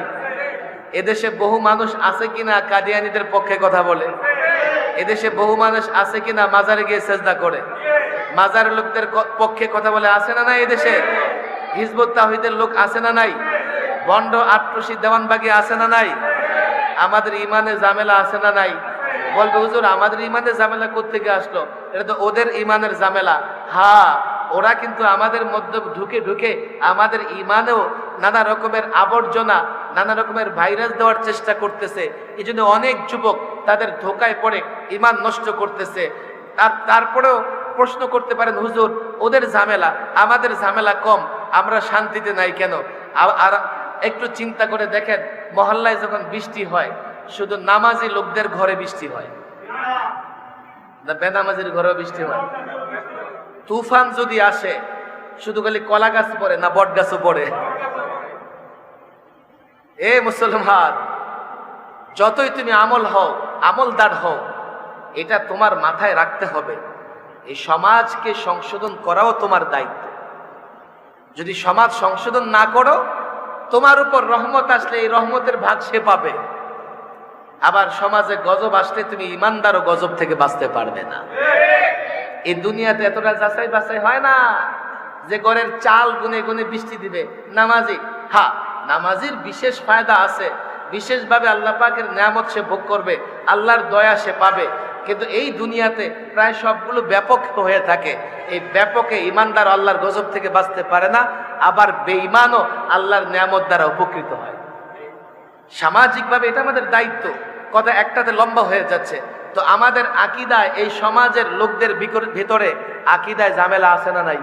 এদেশে বহু মানুষ আছে কিনা কাদিয়ানীদের পক্ষে কথা বলে? এদেশে বহু মানুষ আছে কিনা মাজারে গিয়ে সেজদা করে? মাজারের লোকদের পক্ষে কথা বলে আছে না নাই? এদেশে হিজবুত তাওহীদের লোক আছে না নাই? বন্ড আট্রসি দেওয়ানবাগি আছে না নাই? আমাদের ইমানে ঝামেলা আছে না নাই? বলবে হুজুর আমাদের ইমানের ঝামেলা কোত্থেকে আসলো? এটা তো ওদের ইমানের ঝামেলা। হ্যাঁ, ওরা কিন্তু আমাদের মধ্যে ঢুকে ঢুকে আমাদের ইমানেও নানা রকমের আবর্জনা, নানা রকমের ভাইরাস দেওয়ার চেষ্টা করতেছে। এই জন্য অনেক যুবক তাদের ধোকায় পড়ে ইমান নষ্ট করতেছে। তারপরেও প্রশ্ন করতে পারেন, হুজুর ওদের ঝামেলা, আমাদের ঝামেলা কম, আমরা শান্তিতে নাই কেন? আর একটু চিন্তা করে দেখেন, মহল্লায় যখন বৃষ্টি হয়, শুধু নামাজি লোকদের ঘরে বৃষ্টি হয় না বেনামাজির ঘরেও বৃষ্টি হয়? তুফান যদি আসে, শুধু খালি কলা গাছ পড়ে না বট গাছও পড়ে? এ মুসলমান, যতই তুমি আমলদার হও, এটা তোমার মাথায় রাখতে হবে, এই সমাজকে সংশোধন করাও তোমার দায়িত্ব। যদি সমাজ সংশোধন না করো, তোমার উপর রহমত আসলে এই রহমতের ভাগ সে পাবে। আবার সমাজে গজব আসলে তুমি ইমানদার ও গজব থেকে বাঁচতে পারবে না। এই দুনিয়াতে এতটা যাচাই বাছাই হয় না যে ঘরের চাল গুনে গুনে বৃষ্টি দিবে নামাজি। হ্যাঁ, নামাজির বিশেষ ফায়দা আছে, বিশেষভাবে আল্লাহ পাকের নিয়ামত সে ভোগ করবে, আল্লাহর দয়া সে পাবে। কিন্তু এই দুনিয়াতে প্রায় সবগুলো ব্যাপক হয়ে থাকে। এই ব্যাপকে ইমানদার আল্লাহর গজব থেকে বাঁচতে পারে না, আবার বেঈমানও আল্লাহর নিয়ামত দ্বারা উপকৃত হয়। সামাজিকভাবে এটা আমাদের দায়িত্ব। কথা একটাতে লম্বা হয়ে যাচ্ছে। তো আমাদের আকীদায়, এই সমাজের লোকদের ভিতরে আকীদায় ঝামেলা আছে না নাই?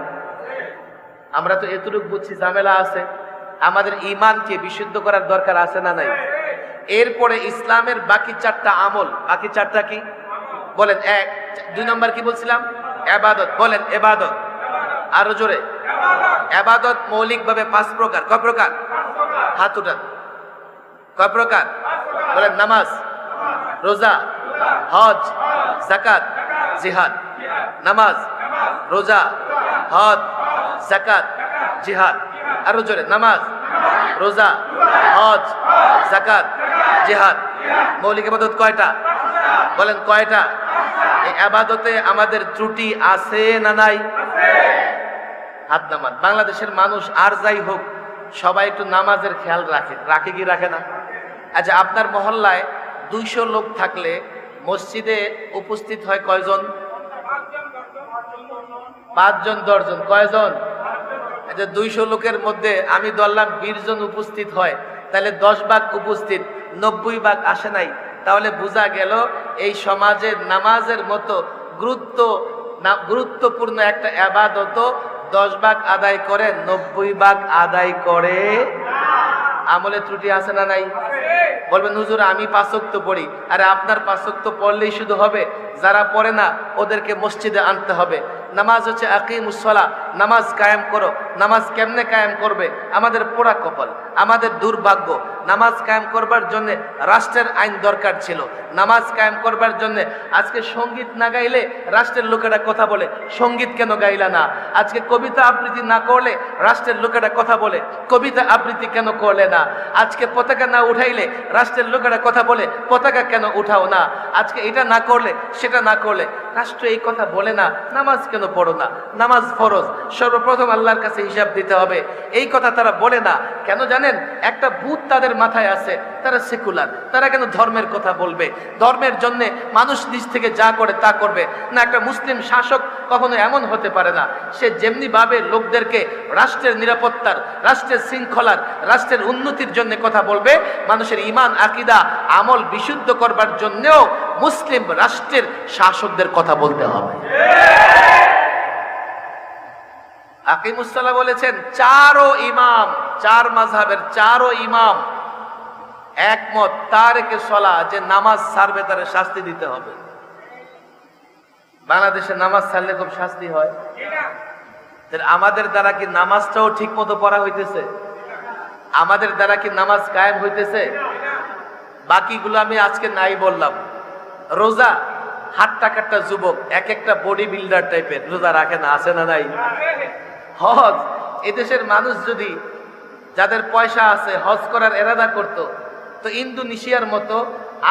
আমরা তো এতটুকু বুঝছি ঝামেলা আছে। আমাদের ঈমানকে বিশুদ্ধ করার দরকার আছে না নাই? এরপরে ইসলামের বাকি চারটা আমল, বাকি চারটা কি বলেন? দুই নম্বর কি বলছিলাম? ইবাদত। বলেন ইবাদত, আরো জোরে। ইবাদত মৌলিকভাবে 5 প্রকার। কয় প্রকার? হাত উঠান। কয় প্রকার? বলেন নামাজ, রোজা, হজ, যাকাত, জিহাদ। নামাজ, রোজা, হজ, যাকাত, জিহাদ। আরো জোরে। নামাজ, রোজা, হজ, যাকাত, জিহাদ। মৌলিক ইবাদত কয়টা? বলেন কয়টা? এই ইবাদতে আমাদের ত্রুটি আছে না নাই? হাত নামান। বাংলাদেশের মানুষ আর যাই হোক, সবাই একটু নামাজের খেয়াল রাখে কি রাখে না? আচ্ছা, আপনার মহল্লায় 200 লোক থাকলে মসজিদে উপস্থিত হয় কয়জন? 5 জন 10 জন। কয়জন? আচ্ছা, 200 লোকের মধ্যে আমি ধরলাম 20 জন উপস্থিত হয়, তাহলে 10 ভাগ উপস্থিত, 90 ভাগ আসে নাই। তাহলে বোঝা গেল এই সমাজে নামাজের মতো গুরুত্বপূর্ণ একটা ইবাদত 10 ভাগ আদায় করে, 90 ভাগ আদায় করে। আমলে ত্রুটি আছে না নাই? বলবেন হুজুর আমি 5 ওয়াক্ত পড়ি। আরে আপনার 5 ওয়াক্ত পড়লেই শুধু হবে? যারা পড়ে না ওদেরকে মসজিদে আনতে হবে। নামাজ হচ্ছে আকিমুস সালাহ, নামাজ কায়েম করো। নামাজ কেমনে কায়েম করবে? আমাদের পোড়া কপাল, আমাদের দুর্ভাগ্য। নামাজ কায়েম করবার জন্য রাষ্ট্রের আইন দরকার ছিল। নামাজ কায়েম করবার জন্য আজকে সঙ্গীত না গাইলে রাষ্ট্রের লোকেরা কথা বলে, সঙ্গীত কেন গাইলা না? আজকে কবিতা আবৃত্তি না করলে রাষ্ট্রের লোকেরা কথা বলে, কবিতা আবৃত্তি কেন করলে না? আজকে পতাকা না উঠাইলে রাষ্ট্রের লোকেরা কথা বলে, পতাকা কেন উঠাও না? আজকে এটা না করলে, সেটা না করলে রাষ্ট্র এই কথা বলে না, নামাজ কেন পড়ো না? নামাজ ফরজ, সর্বপ্রথম আল্লাহর কাছে হিসাব দিতে হবে। এই কথা তারা বলে না কেন জানেন? একটা ভূত তাদের মাথায় আছে, তারা সেকুলার। তারা কেন ধর্মের কথা বলবে? ধর্মের জন্য মানুষ নিজ থেকে যা করে তা করবে না। একটা মুসলিম শাসক কখনো এমন হতে পারে না, সে যেমনি ভাবে লোকদেরকে রাষ্ট্রের নিরাপত্তার, রাষ্ট্রের শৃঙ্খলার, রাষ্ট্রের উন্নতির জন্য কথা বলবে, মানুষের ঈমান আকীদা আমল বিশুদ্ধ করবার জন্যও মুসলিম রাষ্ট্রের শাসকদের কথা বলতে হবে। আকিমুসসালাহ বলেছেন, চারো ইমাম, চার মাযহাবের চারো ইমাম একমত তারেকে সলা, যে নামাজ ছাড়বে তারে শাস্তি দিতে হবে। বাংলাদেশে নামাজ ছাড়লে খুব শাস্তি হয়। আমাদের দ্বারা কি নামাজটাও ঠিক মতো পড়া হইতেছে? আমাদের দ্বারা কি নামাজ কায়েম হইতেছে? বাকিগুলো আমি আজকে নাই বললাম। রোজা, হাট্টা কাট্টা যুবক এক একটা বডি বিল্ডার টাইপের রোজা রাখে না, আছে না নাই? হজ, এদেশের মানুষ যদি যাদের পয়সা আছে হজ করার এরাদা করত, তো ইন্দোনেশিয়ার মতো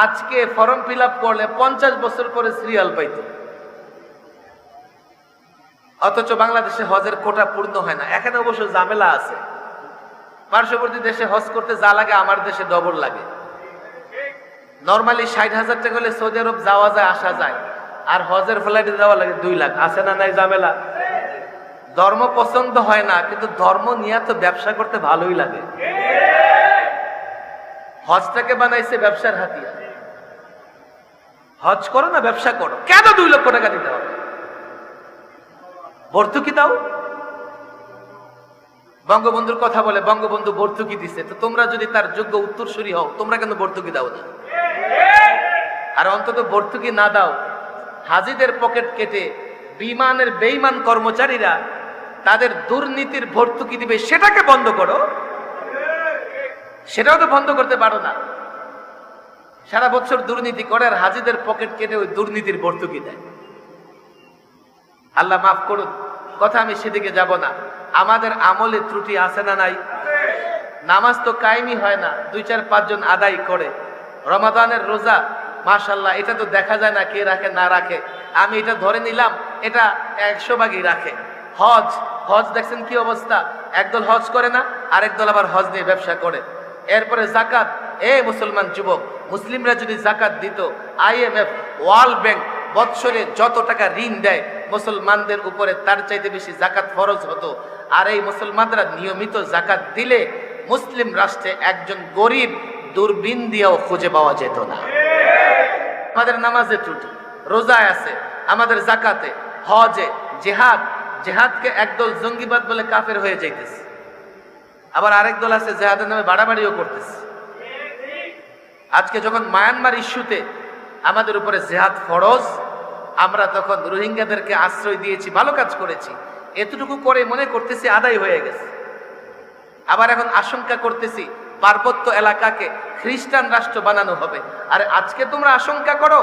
আজকে ফর্ম ফিল আপ করলে 50 বছর পরে সিরিয়াল পাইত। অথচ বাংলাদেশে হজের কোটা পূর্ণ হয় না। এখানে অবশ্য ঝামেলা আছে, পার্শ্ববর্তী দেশে হজ করতে যা লাগে আমার দেশে ডবল লাগে। নর্মালি 60,000 টাকা হলে সৌদি আরব যাওয়া যায়, আসা যায়, আর হজের ফ্লাইটে যাওয়া লাগে 2 লাখ। আছে না নাই ঝামেলা? ধর্ম পছন্দ হয় না, কিন্তু ধর্ম নিয়ে তো ব্যবসা করতে ভালোই লাগে। হজটাকে বানাইছে ব্যবসার হাতিয়ার। হজ করো না ব্যবসা করো, কেন 2 লক্ষ টাকা দিতে হবে? ভর্তুকি দাও। বঙ্গবন্ধুর কথা বলে বঙ্গবন্ধু ভর্তুকি দিছে, তো তোমরা যদি তার যোগ্য উত্তরসূরি হও, তোমরা কেন ভর্তুকি দাও না? আর অন্তত ভর্তুকি না দাও, হাজিদের পকেট কেটে বিমানের বেঈমান কর্মচারীরা তাদের দুর্নীতির ভর্তুকি দিবে, সেটাকে বন্ধ করো। সেটাও তো বন্ধ করতে পারো না। সারা বছর দুর্নীতি করে আর হাজিদের পকেট কেটে ওই দুর্নীতির ভর্তুকি দেয়। আল্লাহ মাফ করুন, কথা আমি সেদিকে যাব না। আমাদের আমলে ত্রুটি আছে না নাই? নামাজ তো কায়েমই হয় না, 2-4-5 জন আদায় করে। রমাদানের রোজা মাশাআল্লাহ, এটা তো দেখা যায় না কে রাখে না রাখে। আমি এটা ধরে নিলাম এটা 100 ভাগই রাখে। হজ, হজ দেখছেন কি অবস্থা? একদল হজ করে না, আরেক দল আবার হজ নিয়ে ব্যবসা করে। এরপরে জাকাত, মুসলমান যুবক, মুসলিমরা যদি জাকাত দিত, IMF, ওয়ার্ল্ড ব্যাংক বৎসরে যত টাকা ঋণ দেয় মুসলমানদের উপরে, তার চাইতে বেশি জাকাত ফরজ হতো। আর এই মুসলমানরা নিয়মিত জাকাত দিলে মুসলিম রাষ্ট্রে একজন গরিব দূরবীন দিয়েও খুঁজে পাওয়া যেত না। আমাদের নামাজে ত্রুটি, রোজায় আছে, আমাদের জাকাতে, হজে, জিহাদ, জিহাদকে একদল জঙ্গিবাদ বলে কাফের হয়ে যাইতেছে, আবার আরেক দল আছে জিহাদের নামে বাড়াবাড়িও করতেছে। আজকে যখন মায়ানমার ইস্যুতে আমাদের উপরে জিহাদ ফরজ, আমরা তখন রোহিঙ্গাদেরকে আশ্রয় দিয়েছি, ভালো কাজ করেছি, এতটুকু করে মনে করতেছি আদায় হয়ে গেছে। আবার এখন আশঙ্কা করতেছি পার্বত্য এলাকাকে খ্রিস্টান রাষ্ট্র বানানো হবে। আর আজকে তোমরা আশঙ্কা করো,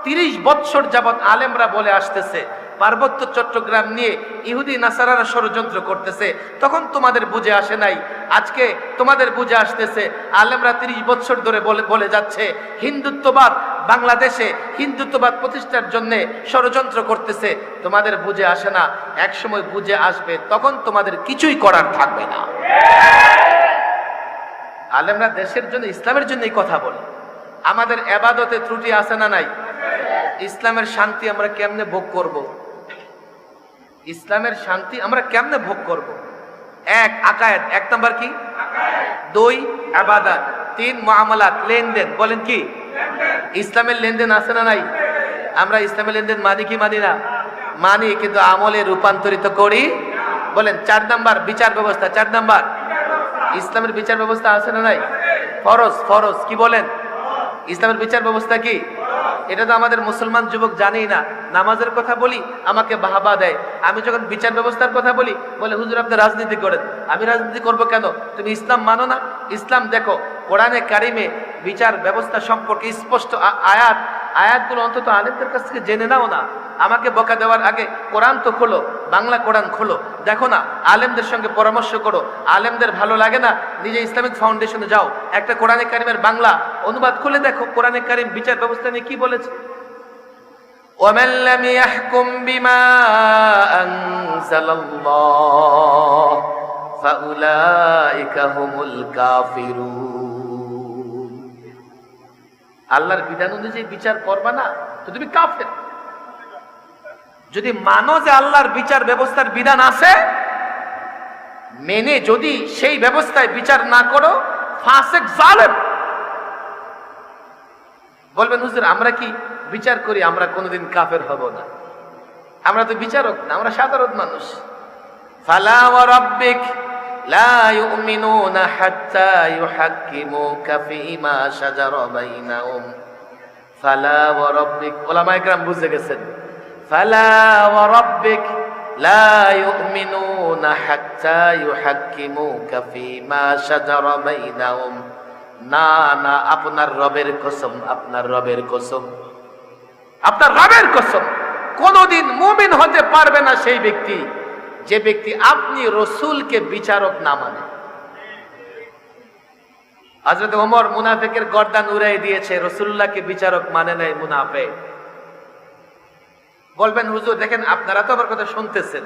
30 বৎসর যাবৎ আলেমরা বলে আসতেছে পার্বত্য চট্টগ্রাম নিয়ে ইহুদি নাসারারা ষড়যন্ত্র করতেছে, তখন তোমাদের বুঝে আসে নাই। আজকে তোমাদের বুঝে আসতেছে, আলেমরা 30 বৎসর ধরে বলে যাচ্ছে হিন্দুত্ববাদ বাংলাদেশে, হিন্দুত্ববাদ প্রতিষ্ঠার জন্য ষড়যন্ত্র করতেছে, তোমাদের বুঝে আসে না। এক সময় বুঝে আসবে, তখন তোমাদের কিছুই করার থাকবে না। আলেমরা দেশের জন্য, ইসলামের জন্য এই কথা বলে। আমাদের ইবাদতে ত্রুটি আছে না নাই? ইসলামের শান্তি আমরা কেমনে ভোগ করব? ইসলামের শান্তি আমরা কেমনে ভোগ করব? 1 আকায়েদ, 1 নাম্বার কি? 2 ইবাদত, 3 মুআমালাত, লেনদেন। বলেন কি? ইসলামের লেনদেন আছে না নাই? আমরা ইসলামের লেনদেন মানি কি মানি না? মানি, কিন্তু আমলে রূপান্তরিত করি। বলেন 4 নাম্বার বিচার ব্যবস্থা। 4 নাম্বার ইসলামের বিচার ব্যবস্থা আছে না নাই? ফরজ, ফরজ কি বলেন? ইসলামের বিচার ব্যবস্থা কি? এটা তো আমাদের মুসলমান যুবক জানেই না। নামাজের কথা বলি আমাকে বাহবা দেয়, আমি যখন বিচার ব্যবস্থার কথা বলি বলে হুজুর আপনি রাজনীতি করেন। আমি রাজনীতি করব কেন? তুমি ইসলাম মানো না? ইসলাম দেখো কোরআনে কারিমে বিচার ব্যবস্থা সম্পর্কে স্পষ্ট আয়াতগুলো অন্তত আলেমদের কাছ থেকে জেনে নাও না। আমাকে বকা দেওয়ার আগে কোরআন তো খোলো, বাংলা কোরআন খোলো, দেখো না, আলেমদের সঙ্গে পরামর্শ করো। আলেমদের ভালো লাগে না, নিজে ইসলামিক ফাউন্ডেশনে যাও, একটা কোরআনে কারিমের বাংলা অনুবাদ খুলে দেখো কোরআনে কারিম বিচার ব্যবস্থা নিয়ে কি বলেছে। وَمَنْ لَمْ يَحْكُمْ بِمَا أَنزَلَ اللَّهُ فَأُولَئِكَ هُمُ الْكَافِرُونَ। আল্লাহর বিধান অনুযায়ী বিচার করবা না তো তুমি কাফের। যদি মানো যে আল্লাহর বিচার ব্যবস্থার বিধান আছে, মেনে যদি সেই ব্যবস্থায় বিচার না করো, ফাসিক জালেম। বলবেন হুজুর আমরা কি বিচার করি? আমরা কোনোদিন কাফের হব না, আমরা তো বিচারক না, আমরা সাধারণ মানুষ। ফালা ওয়া রাব্বিক লা ইউমিনুনা হাত্তা ইউহাক্কিমুকা ফীমা শাজারা বাইনাহুম। ফালা ওয়া রাব্বিক, উলামায়ে কেরাম বুঝে গেছেন। ফালা ওয়া রাব্বিক লা ইউমিনুনা হাত্তা ইউহাক্কিমুকা ফীমা শাজারা বাইনাহুম। না না, আপনার রবের কসম, আপনার রবের কসম, আপনার রবের কসম, কোনদিন মুমিন হতে পারবে না সেই ব্যক্তি যে ব্যক্তি আপনি রসুলকে বিচারক না মানে। হযরত ওমর মুনাফিকের গর্দান উড়াই দিয়েছে, রাসূলুল্লাহকে বিচারক মানে নাই মুনাফিক। বলবেন হুজুর দেখেন আপনারা তো আমার কথা শুনতেছেন,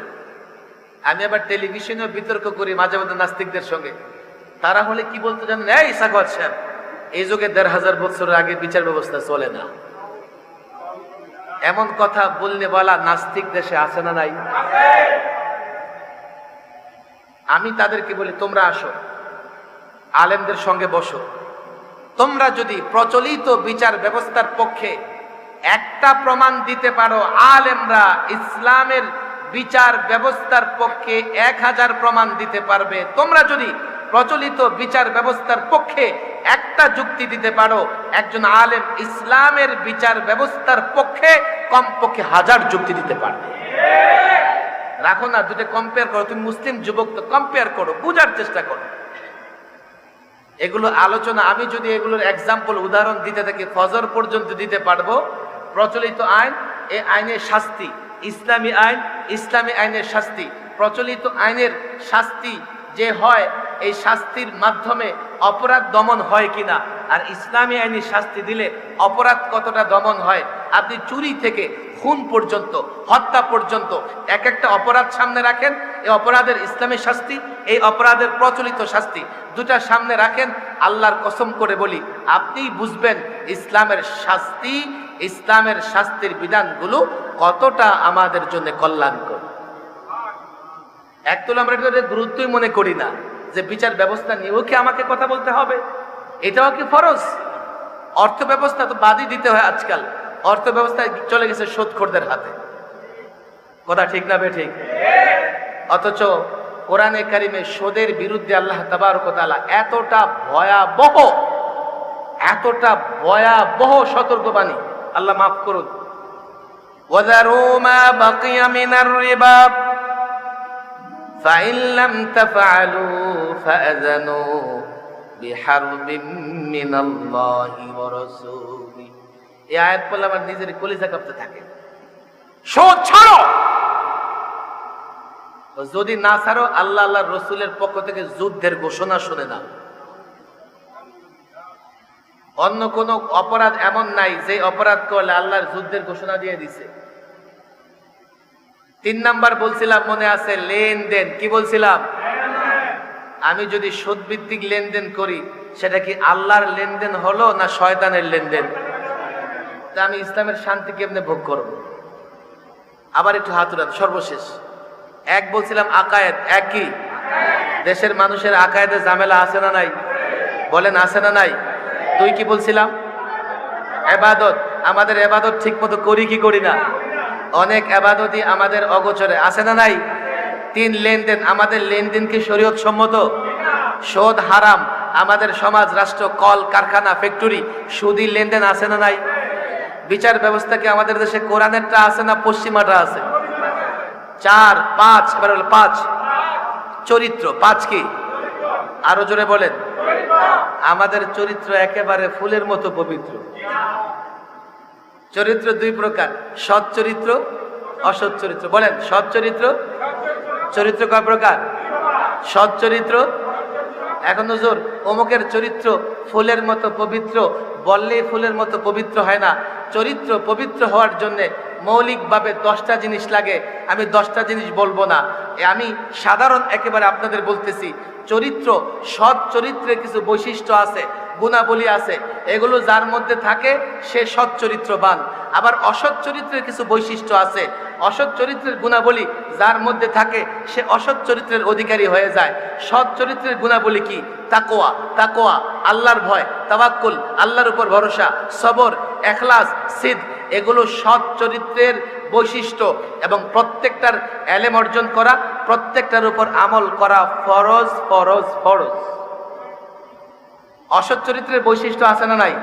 আমি আবার টেলিভিশনে বিতর্ক করি মাঝে মধ্যে নাস্তিকদের সঙ্গে। তারা হলে কি বলতে জানেন? এই সাগর সাহেব, এই যুগে ১৫০০ বছর আগে বিচার ব্যবস্থা চলে না। এমন কথা বললে বলা নাস্তিক দেশে আছে না নাই? আমি তাদেরকে বলি তোমরা আসো, আলেমদের সঙ্গে বসো। তোমরা যদি প্রচলিত বিচার ব্যবস্থার পক্ষে একটা প্রমাণ দিতে পারো, আলেমরা ইসলামের বিচার ব্যবস্থার পক্ষে ১০০০ প্রমাণ দিতে পারবে। তোমরা যদি প্রচলিত বিচার ব্যবস্থার পক্ষে একটা যুক্তি দিতে পারো, একজন আলেম ইসলামের বিচার ব্যবস্থার পক্ষে কমপক্ষে ১০০০ যুক্তি দিতে পারবে। রাখো না, দুটো কম্পেয়ার করো। তুমি মুসলিম যুবক তো কম্পেয়ার করো, বুঝার চেষ্টা করো। এগুলো আলোচনা, আমি যদি এগুলোর এক্সাম্পল উদাহরণ দিতে থাকি ফজর পর্যন্ত দিতে পারবো। প্রচলিত আইন, এই আইনের শাস্তি, ইসলামী আইন, ইসলামী আইনের শাস্তি, প্রচলিত আইনের শাস্তি যে হয়, এই শাস্তির মাধ্যমে অপরাধ দমন হয় কিনা, আর ইসলামী আইনের শাস্তি দিলে অপরাধ কতটা দমন হয়। আপনি চুরি থেকে খুন পর্যন্ত, হত্যা পর্যন্ত এক একটা অপরাধ সামনে রাখেন, এই অপরাধের ইসলামী শাস্তি, এই অপরাধের প্রচলিত শাস্তি, দুটা সামনে রাখেন। আল্লাহর কসম করে বলি, আপনিই বুঝবেন ইসলামের শাস্তি, ইসলামের শাস্তির বিধানগুলো কতটা আমাদের জন্য কল্যাণকর। একদল আমরা এটা গুরুত্বই মনে করি না যে বিচার ব্যবস্থা নিয়েও কি আমাকে কথা বলতে হবে, এটাও কি ফরজ? অর্থ ব্যবস্থা তো বাদই দিতে হয় আজকাল, অর্থ ব্যবস্থা চলে গেছে সুদখোরদের হাতে। কথা ঠিক না বেঠিক? অথচ কোরআনে কারিমে সুদের বিরুদ্ধে আল্লাহ তাবারক ওয়া তাআলা এতটা ভয়াবহ সতর্কবাণী, আল্লাহ মাফ করুন, ওয়াযারু মা বাকিয়া মিনার রিবা فَإِن لَّمْ تَفْعَلُوا فَأَذَنُوا بِحَرْبٍ مِّنَ اللَّهِ وَرَسُولِهِ। এই আয়াত পড়লে আমার নিজের কলিজা কাঁপতে থাকে। সুদ ছাড়ো, যদি না ছাড়ো আল্লাহ আল্লাহর রাসূলের পক্ষ থেকে যুদ্ধের ঘোষণা শুনে নাও। অন্য কোন অপরাধ এমন নাই যে অপরাধ করলে আল্লাহর যুদ্ধের ঘোষণা দিয়ে দিছে। ৩ নাম্বার বলছিলাম মনে আছে, লেনদেন। কি বলছিলাম? আমি যদি সুদ ভিত্তিক লেনদেন করি, সেটা কি আল্লাহর লেনদেন হলো না শয়তানের লেনদেন? তা আমি ইসলামের শান্তি কেমনে ভোগ করব? আবার একটু হাত উঠান। সর্বশেষ এক বলছিলাম আকায়েদ, এক কি দেশের মানুষের আকায়েদে ঝামেলা আছে না নাই? বলেন আছে না নাই? 2 কি বলছিলাম? ইবাদত। আমাদের ইবাদত ঠিক মতো করি কি করি না? অনেক ইবাদতই আমাদের অগোচরে আছে না নাই? 3 লেনদেন। আমাদের লেনদেন কি শরীয়ত সম্মত? সুদ হারাম। আমাদের সমাজ, রাষ্ট্র, কল কারখানা, ফ্যাক্টরি সুদী লেনদেন আছে না নাই? বিচার ব্যবস্থা কি আমাদের দেশে কোরআনেরটা আছে না পশ্চিমাটা আছে? 4 5, এবার হলো 5 চরিত্র। 5 কি? আরো জোরে বলেন। আমাদের চরিত্র একেবারে ফুলের মতো পবিত্র। চরিত্র 2 প্রকার, সৎ চরিত্র, অসৎ চরিত্র। বলেন, সৎ চরিত্র। চরিত্র কয় প্রকার? সৎ চরিত্র। এখন হুজুর অমুকের চরিত্র ফুলের মতো পবিত্র বললেই ফুলের মতো পবিত্র হয় না। চরিত্র পবিত্র হওয়ার জন্য মৌলিকভাবে 10টা জিনিস লাগে। আমি 10টা জিনিস বলবো না, আমি সাধারণ একেবারে আপনাদের বলতেছি। চরিত্র, সৎ চরিত্রের কিছু বৈশিষ্ট্য আছে, গুণাবলী আছে, এগুলো যার মধ্যে থাকে সে সৎ চরিত্রবান। আবার অসৎ চরিত্রের কিছু বৈশিষ্ট্য আছে, অসৎ চরিত্রের গুণাবলী যার মধ্যে থাকে সে অসৎ চরিত্রের অধিকারী হয়ে যায়। সৎ চরিত্রের গুণাবলী কি? তাকওয়া, তাকওয়া আল্লাহর ভয়, তাওয়াক্কুল আল্লাহর উপর ভরসা, সবর, ইখলাস, সিদক, এগুলো সৎ চরিত্রের বৈশিষ্ট্য। এবং প্রত্যেকটার ইলম অর্জন করা, প্রত্যেকটার উপর আমল করা ফরজ ফরজ ফরজ। অসৎ চরিত্রের বৈশিষ্ট্য আছে না নাই?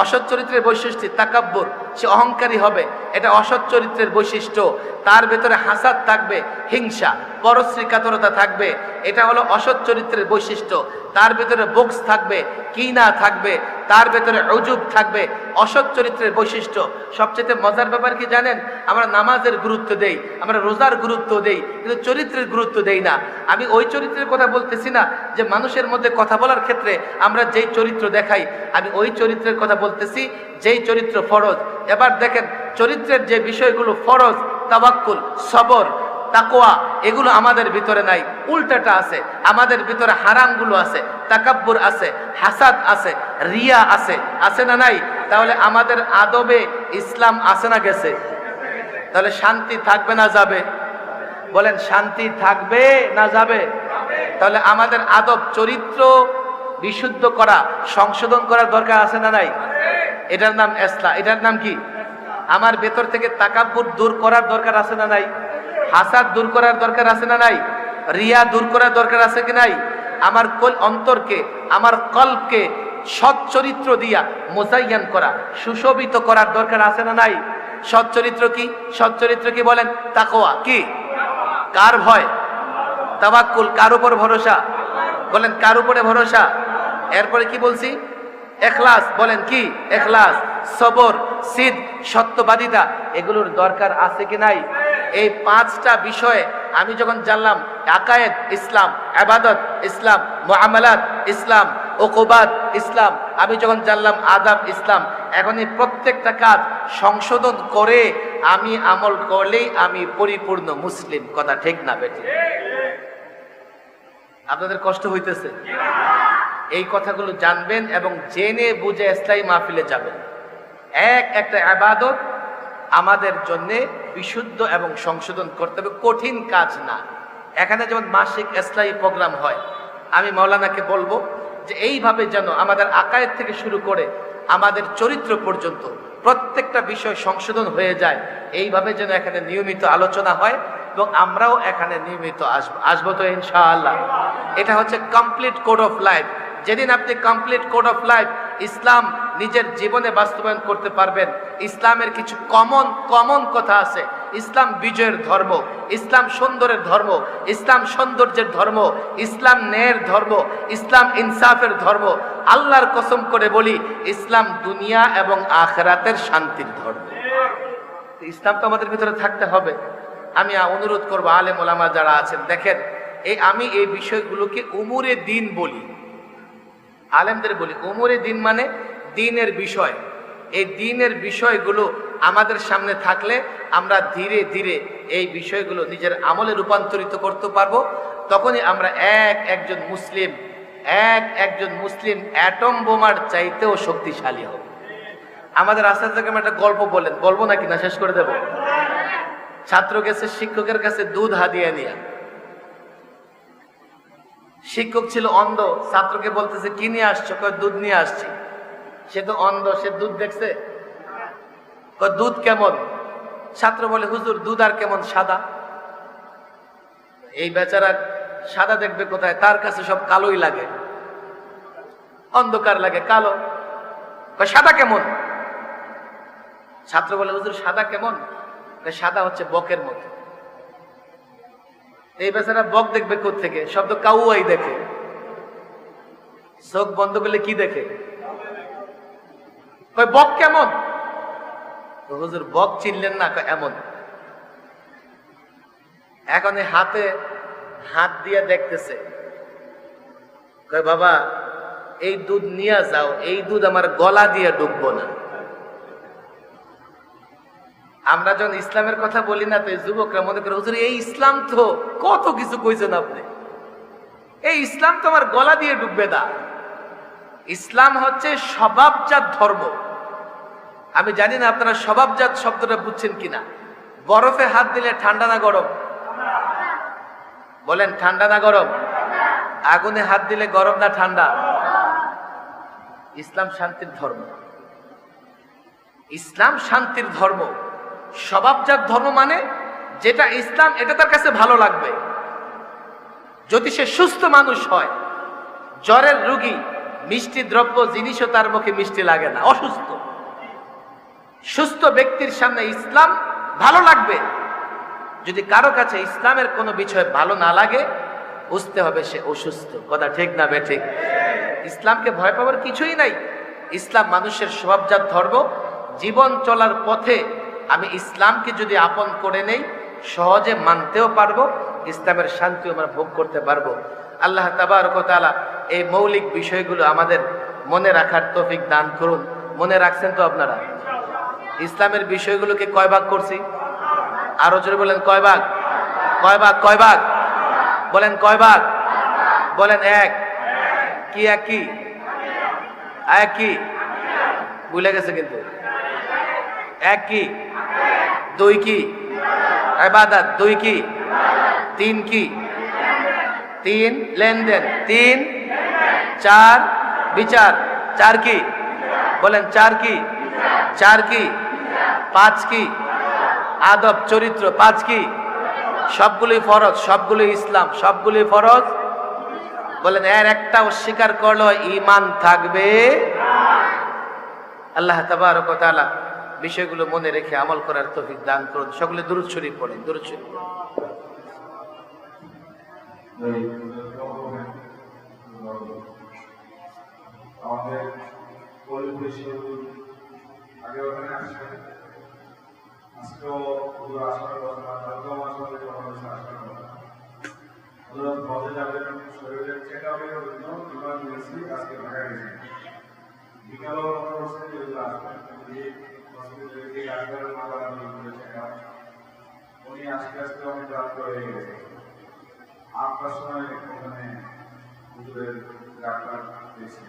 অসৎ চরিত্রের বৈশিষ্ট্য তাকাব্বুর, সে অহংকারী হবে, এটা অসৎ চরিত্রের বৈশিষ্ট্য। তার ভেতরে হাসাদ থাকবে, হিংসা, পরশ্রীকাতরতা থাকবে, এটা হলো অসৎ চরিত্রের বৈশিষ্ট্য। তার ভেতরে বক্স থাকবে, কিনা থাকবে, তার ভেতরে উজুব থাকবে, অসৎ চরিত্রের বৈশিষ্ট্য। সবচেয়ে মজার ব্যাপার কি জানেন? আমরা নামাজের গুরুত্ব দেই, আমরা রোজার গুরুত্ব দেই, কিন্তু চরিত্রের গুরুত্ব দেই না। আমি ওই চরিত্রের কথা বলতেছি না যে মানুষের মধ্যে কথা বলার ক্ষেত্রে আমরা যেই চরিত্র দেখাই, আমি ওই চরিত্রের কথা বলতেছি যেই চরিত্র ফরজ। এবার দেখেন চরিত্রের যে বিষয়গুলো ফরজ, তাওয়াক্কুল, সবর, তাকওয়া, এগুলো আমাদের ভিতরে নাই, উল্টাটা আছে। আমাদের ভিতরে হারামগুলো আছে, তাকাব্বুর আছে, হাসাদ আছে, রিয়া আছে, আছে না নাই? তাহলে আমাদের আদবে ইসলাম আছে না গেছে? তাহলে শান্তি থাকবে না যাবে? বলেন, শান্তি থাকবে না যাবে? তাহলে আমাদের আদব চরিত্র বিশুদ্ধ করা, সংশোধন করার দরকার আছে না নাই? এটার নাম ইসলাম। এটার নাম কি? আমার ভেতর থেকে তাকাব্বুর দূর করার দরকার আছে না নাই? হাসাদ দূর করার দরকার আছে না নাই? রিয়া দূর করার দরকার আছে কি নাই? আমার অন্তরকে, আমার কলবকে সৎ চরিত্র দিয়া মোজাইয়ান করা, সুশোভিত করার দরকার আছে না নাই? সৎ চরিত্র কি? সৎ চরিত্র কি বলেন? তাকওয়া কি? কার ভয়? তাওয়াক্কুল কার উপর ভরসা? বলেন, কার উপরে ভরসা? এরপরে কি বলছি? ইখলাস, বলেন কি? ইখলাস, সবর, সিদক, সত্যবাদিতা, এগুলোর দরকার আছে কি নাই? এই 5টা বিষয়ে আমি যখন জানলাম, আকায়েদ ইসলাম, ইবাদত ইসলাম, মুআমালাত ইসলাম, উকুবাত ইসলাম, আমি যখন জানলাম আদাব ইসলাম, এখন এই প্রত্যেকটা কাজ সংশোধন করে আমি আমল করলেই আমি পরিপূর্ণ মুসলিম। কথা ঠিক না বেটি? আপনাদের কষ্ট হইতেছে? এই কথাগুলো জানবেন এবং জেনে বুঝে ইসলামী মাহফিলে যাবেন। একটা ইবাদত আমাদের জন্য বিশুদ্ধ এবং সংশোধন করতে হবে, কঠিন কাজ না। এখানে যেমন মাসিক ইসলামী প্রোগ্রাম হয়, আমি মাওলানাকে বলবো যে এইভাবে যেন আমাদের আকায়েদ থেকে শুরু করে আমাদের চরিত্র পর্যন্ত প্রত্যেকটা বিষয় সংশোধন হয়ে যায়। এইভাবে যেন এখানে নিয়মিত আলোচনা হয় এবং আমরাও এখানে নিয়মিত আসবো তো ইনশাআল্লাহ। এটা হচ্ছে কমপ্লিট কোড অফ লাইফ। যেদিন আপনি কমপ্লিট কোড অফ লাইফ ইসলাম নিজের জীবনে বাস্তবায়ন করতে পারবেন, ইসলামের কিছু কমন কথা আছে। ইসলাম বিজয়ের ধর্ম, ইসলাম সুন্দরের ধর্ম, ইসলাম সৌন্দর্যের ধর্ম, ইসলাম ন্যায়ের ধর্ম, ইসলাম ইনসাফের ধর্ম। আল্লাহর কসম করে বলি, ইসলাম দুনিয়া এবং আখিরাতের শান্তির ধর্ম। ইসলাম তো আমাদের ভিতরে থাকতে হবে। আমি অনুরোধ করবো আলেম ওলামা যারা আছেন, দেখেন আমি এই বিষয়গুলোকে উমুরে দিন বলি, আলেমদের বলি। উমুরে দিন মানে দিনের বিষয়। এই দিনের বিষয়গুলো আমাদের সামনে থাকলে আমরা ধীরে ধীরে এই বিষয়গুলো নিজের আমলে রূপান্তরিত করতে পারবো। তখনই আমরা একজন মুসলিম অ্যাটম বোমার চাইতেও শক্তিশালী হবে। আমাদের আস্তে আস্তে একটা গল্প বলবো নাকি না শেষ করে দেব? ছাত্র গেছে শিক্ষকের কাছে দুধ হাদিয়া নিয়ে। শিক্ষক ছিল অন্ধ, ছাত্রকে বলতেছে কি নিয়ে আসছো? কয় দুধ নিয়ে আসছি। সে তো অন্ধ, সে দুধ দেখছে? কয় দুধ কেমন? ছাত্র বলে হুজুর দুধ আর কেমন, সাদা। এই বেচারা সাদা দেখবে কোথায়? তার কাছে সব কালোই লাগে, অন্ধকার লাগে, কালো। কয় সাদা কেমন? ছাত্র বলে, হুজুর সাদা কেমন? সাদা হচ্ছে বকের মতো। এই বেচারা বক দেখবে কোত্থেকে? শব্দ কাউয়াই দেখে। চোখ বন্ধ করলে কি দেখে? বক কেমন? হুজুর বক চিনলেন না? এমন। এখন হাতে হাত দিয়ে দেখতেছে, কয় বাবা এই দুধ নিয়ে যাও, এই দুধ আমার গলা দিয়ে ডুববো না। আমরা যখন ইসলামের কথা বলি না, তো এই যুবকরা মনে করে, হুজুর এই ইসলাম তো কত কিছু কইছেন আপনি, এই ইসলাম তো আমার গলা দিয়ে ডুববে না। ইসলাম হচ্ছে স্বভাবজাত ধর্ম। আমি জানি না আপনারা স্বভাবজাত শব্দটা বুঝছেন কিনা। বরফে হাত দিলে ঠান্ডা না গরম? বলেন ঠান্ডা না গরম? আগুনে হাত দিলে গরম না ঠান্ডা? ইসলাম শান্তির ধর্ম। ইসলাম শান্তির ধর্ম, স্বভাবজাত ধর্ম। মানে যেটা ইসলাম, এটা তার কাছে ভালো লাগবে। যদি সে সুস্থ মানুষ হয়, জ্বরের রোগী, মিষ্টি দ্রব্য জিনিসও তার মুখে মিষ্টি লাগে না, অসুস্থ। সুস্থ ব্যক্তির সামনে ইসলাম ভালো লাগবে। যদি কারো কাছে ইসলামের কোনো বিষয় ভালো না লাগে, বুঝতে হবে সে অসুস্থ। কথা ঠিক না বেঠিক? ইসলামকে ভয় পাওয়ার কিছুই নাই। ইসলাম মানুষের স্বভাবজাত ধর্ম। জীবন চলার পথে আমি ইসলামকে যদি আপন করে নেই, সহজে মানতেও পারবো, ইসলামের শান্তি আমরা ভোগ করতে পারবো। আল্লাহ তাবারক ওয়া তাআলা এই মৌলিক বিষয়গুলো আমাদের মনে রাখার তৌফিক দান করুন। মনে রাখছেন তো আপনারা? ইসলামের বিষয়গুলোকে কয় ভাগ করছি? আরো জোরে বলেন, কয় ভাগ? কয় ভাগ? কয় ভাগ? বলেন কয় ভাগ? বলেন এক। কি এক? কি এক? কি ভুলে গেছে কিন্তু। এক কি? দুই কি? ইবাদত। দুই কি? তিন কি? তিন লেনদেন। তিন চার বিচার। চার কি? বলেন চার কি? চার কি? পাঁচ কি? আদব চরিত্র। পাঁচ কি? সবগুলোই ফরজ, সবগুলোই ইসলাম, সবগুলোই ফরজ। বলেন এর একটা অস্বীকার করলো ঈমান থাকবে? আল্লাহ তাবারক ওয়া তাআলা বিষয়গুলো মনে রেখে আমল করার তৌফিক দান করুন। সকলে দুরূদ শরীফ পড়েন। দুরূদ শরীফ। আমাদের পরিবেশে আগে ওখানে আসছে, আজকেও পুরো আসার কথা, তারপরেও আসলে বলতে যাবেন শরীরের চেক আপের জন্য বিমান নিয়েছি, আজকে ঢাকা গেছি। বিকালও মনে হচ্ছে যেগুলো আসবেন, হসপিটালে ডাক্তারের মাথা চেক আপ, উনি আস্তে আস্তে অনেক রাত হয়ে গেছে। ৮টার সময় ওখানে হুজুরের ডাক্তার পেয়েছি।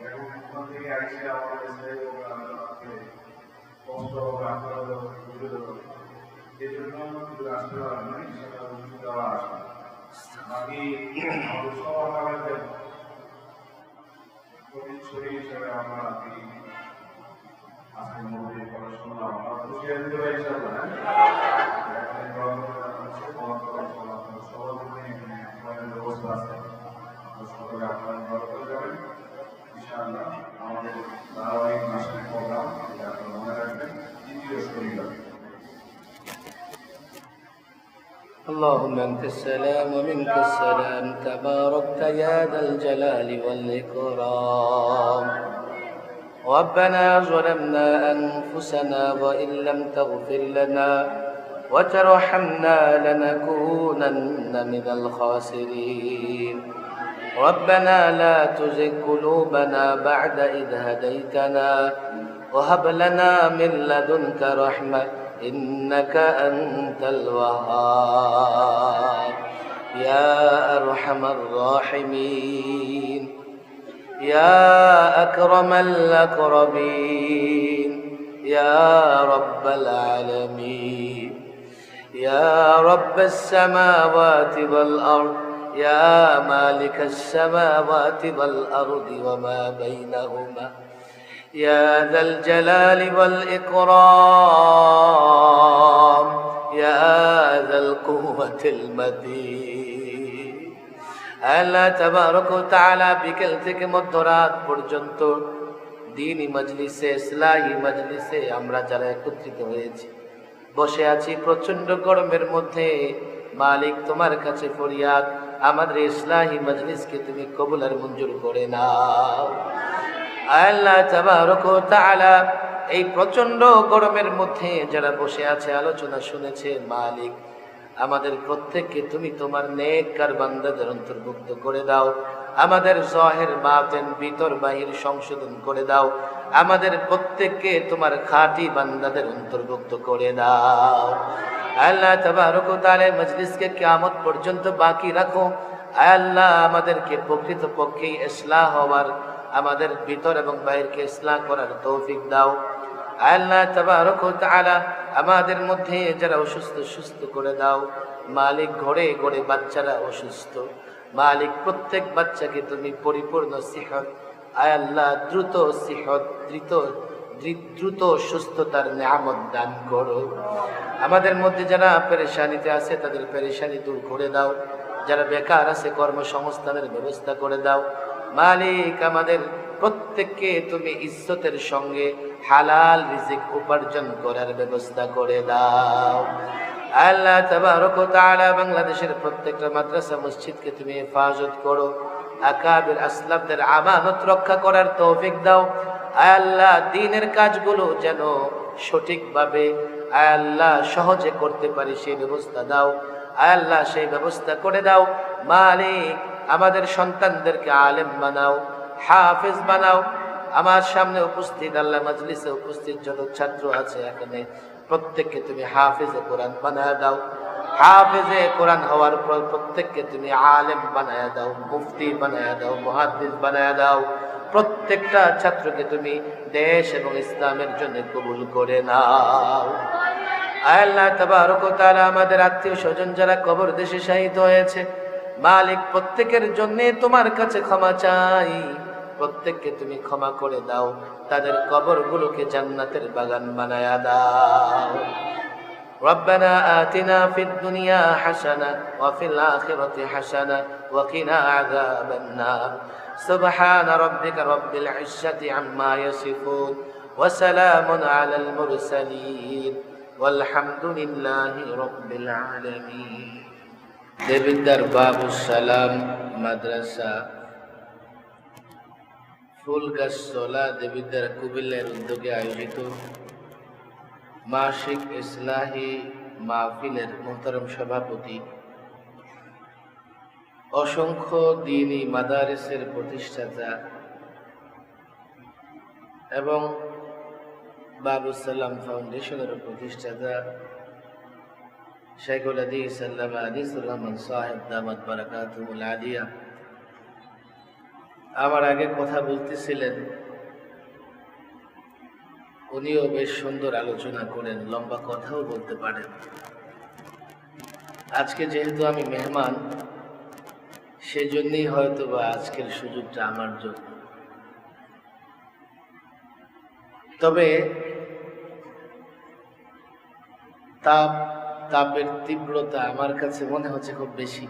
এখন ওখান থেকে আসছে আমার কাছে কষ্ট ডাক্তার ঘুরে দেবো, এই জন্য আসতে পারেন নাই, সেটা ওষুধ দেওয়া আসবে। বাকি আমাদের সবার আমাদের শরীর হিসেবে আমরা আজকে মধ্যে পড়াশোনা আমরা খুশি দিতে পারি ইনশাআল্লাহ। ব্যবস্থা আছে, সকলে আপনারা ভালো করে যাবেন ইনশাআল্লাহ। আমাদের ধারাবাহিক মাসের প্রোগ্রাম, এটা আপনারা মনে রাখবেন, তৃতীয় শনিবার। اللهم أنت السلام ومنك السلام، تباركت يا ذا الجلال والإكرام. ربنا ظلمنا أنفسنا وإن لم تغفر لنا وترحمنا لنكونن من الخاسرين. ربنا لا تزغ قلوبنا بعد إذ هديتنا وهب لنا من لدنك رحمة إنك أنت الوهاب يا أرحم الراحمين يا أكرم الأكرمين يا رب العالمين يا رب السماوات والأرض يا مالك السماوات والأرض وما بينهما يا ذا الجلال والإكرام يا ذا القوة المتين. আল্লাহ তাবারক ওয়া তাআলা বিকেল থেকে মধ্যরাত পর্যন্ত দ্বীনি মজলিসে, ইসলাহি মজলিসে আমরা যারা একত্রিত হয়েছি, বসে আছি প্রচন্ড গরমের মধ্যে, মালিক তোমার কাছে ফরিয়াদ, আমাদের ইসলাহি মজলিসকে তুমি কবুল আর মঞ্জুর করে নাও। আল্লাহ তাবারক ওয়া তাআলা, এই প্রচন্ড গরমের মধ্যে যারা বসে আছে আলোচনা শুনেছে, মালিক আমাদের প্রত্যেককে তুমি তোমার নেককার বান্দাদের অন্তর্ভুক্ত করে দাও। আমাদের জাহির বাতিন ভিতর বাহির সংশোধন করে দাও। আমাদের প্রত্যেককে তোমার খাঁটি বান্দাদের অন্তর্ভুক্ত করে দাও। আল্লাহ তাবারক ওয়া তাআলা মজলিসকে কিয়ামত পর্যন্ত বাকি রাখো। আল্লাহ আমাদেরকে প্রকৃতপক্ষেই ইসলাহ হওয়ার, আমাদের ভিতর এবং বাহিরকে ইসলাহ করার তৌফিক দাও। আল্লাহ তাবারক ওয়া তাআলা আমাদের মধ্যে যারা অসুস্থ সুস্থ করে দাও। মালিক ঘরে ঘরে বাচ্চারা অসুস্থ, মালিক প্রত্যেক বাচ্চাকে তুমি পরিপূর্ণ সিহত, আয় আল্লাহ দ্রুত সিহত, দ্রুত সুস্থতার নিয়ামত দান করো। আমাদের মধ্যে যারা পেরেশানিতে আছে তাদের পেরেশানি দূর করে দাও। যারা বেকার আছে কর্মসংস্থানের ব্যবস্থা করে দাও। মালিক আমাদের প্রত্যেককে তুমি ইজ্জতের সঙ্গে হালাল রিজিক উপার্জন করার ব্যবস্থা করে দাও। আল্লাহ তাবারক ওয়া তাআলা বাংলাদেশের প্রত্যেকটা মাদ্রাসা মসজিদকে তুমি হেফাজত করো। আকাবির আসলাফদের আমানত রক্ষা করার তৌফিক দাও। আল্লাহ দ্বীনের কাজগুলো যেন সঠিকভাবে আল্লাহ সহজে করতে পারি সেই ব্যবস্থা দাও। আল্লাহ সেই ব্যবস্থা করে দাও। মালিক আমাদের সন্তানদেরকে আলেম বানাও, হাফেজ বানাও। আমার সামনে উপস্থিত আল্লাহ মজলিসে উপস্থিত যত ছাত্র আছে এখানে প্রত্যেককে তুমি হাফেজে কোরআন বানায় দাও। হাফেজে কোরআন হওয়ার পর প্রত্যেককে তুমি আলেম বানায় দাও, মুফতি বানায় দাও, মুহাদ্দিস বানায় দাও। প্রত্যেকটা ছাত্রকে তুমি দেশ এবং ইসলামের জন্য কবুল করে নাও। আল্লাহ তাবারক ওয়া তাআলা আমাদের আত্মীয় স্বজন যারা কবর দেশে শহীদ হয়েছে, মালিক প্রত্যেকের জন্য তোমার কাছে ক্ষমা চাই। প্রত্যেককে তুমি ক্ষমা করে দাও, তাদের কবরগুলোকে জান্নাতের বাগান বানায়া দাও। ربنا آتنا في الدنيا حسنة وفي الآخرة حسنة وقنا عذاب النار سبحان ربك رب العزة عما يصفون وسلام على المرسلين والحمد لله رب العالمين। দেবিদ্দার বাবুস সালাম মাদ্রাসা ফুলগাছতলা দেবিদ্দার কুমিল্লার উদ্যোগে আয়োজিত মাসিক ইসলাহি মাহফিলের মোহতারম সভাপতি, অসংখ্য দ্বীনি মাদারিসের প্রতিষ্ঠাতা এবং বাবুস সালাম ফাউন্ডেশনের প্রতিষ্ঠাতা শাইখুল হাদিস আল্লামা আনিসুর রহমান সাহেব দামাত বারাকাতুহুল আলিয়া আমার আগে কথা বলতেছিলেন। উনিও বেশ সুন্দর আলোচনা করেন, লম্বা কথাও বলতে পারেন। আজকে যেহেতু আমি মেহমান, সেজন্যই হয়তো বা আজকের সুযোগটা আমার জন্য। তবে তাপের তীব্রতা আমার কাছে মনে হচ্ছে খুব বেশি।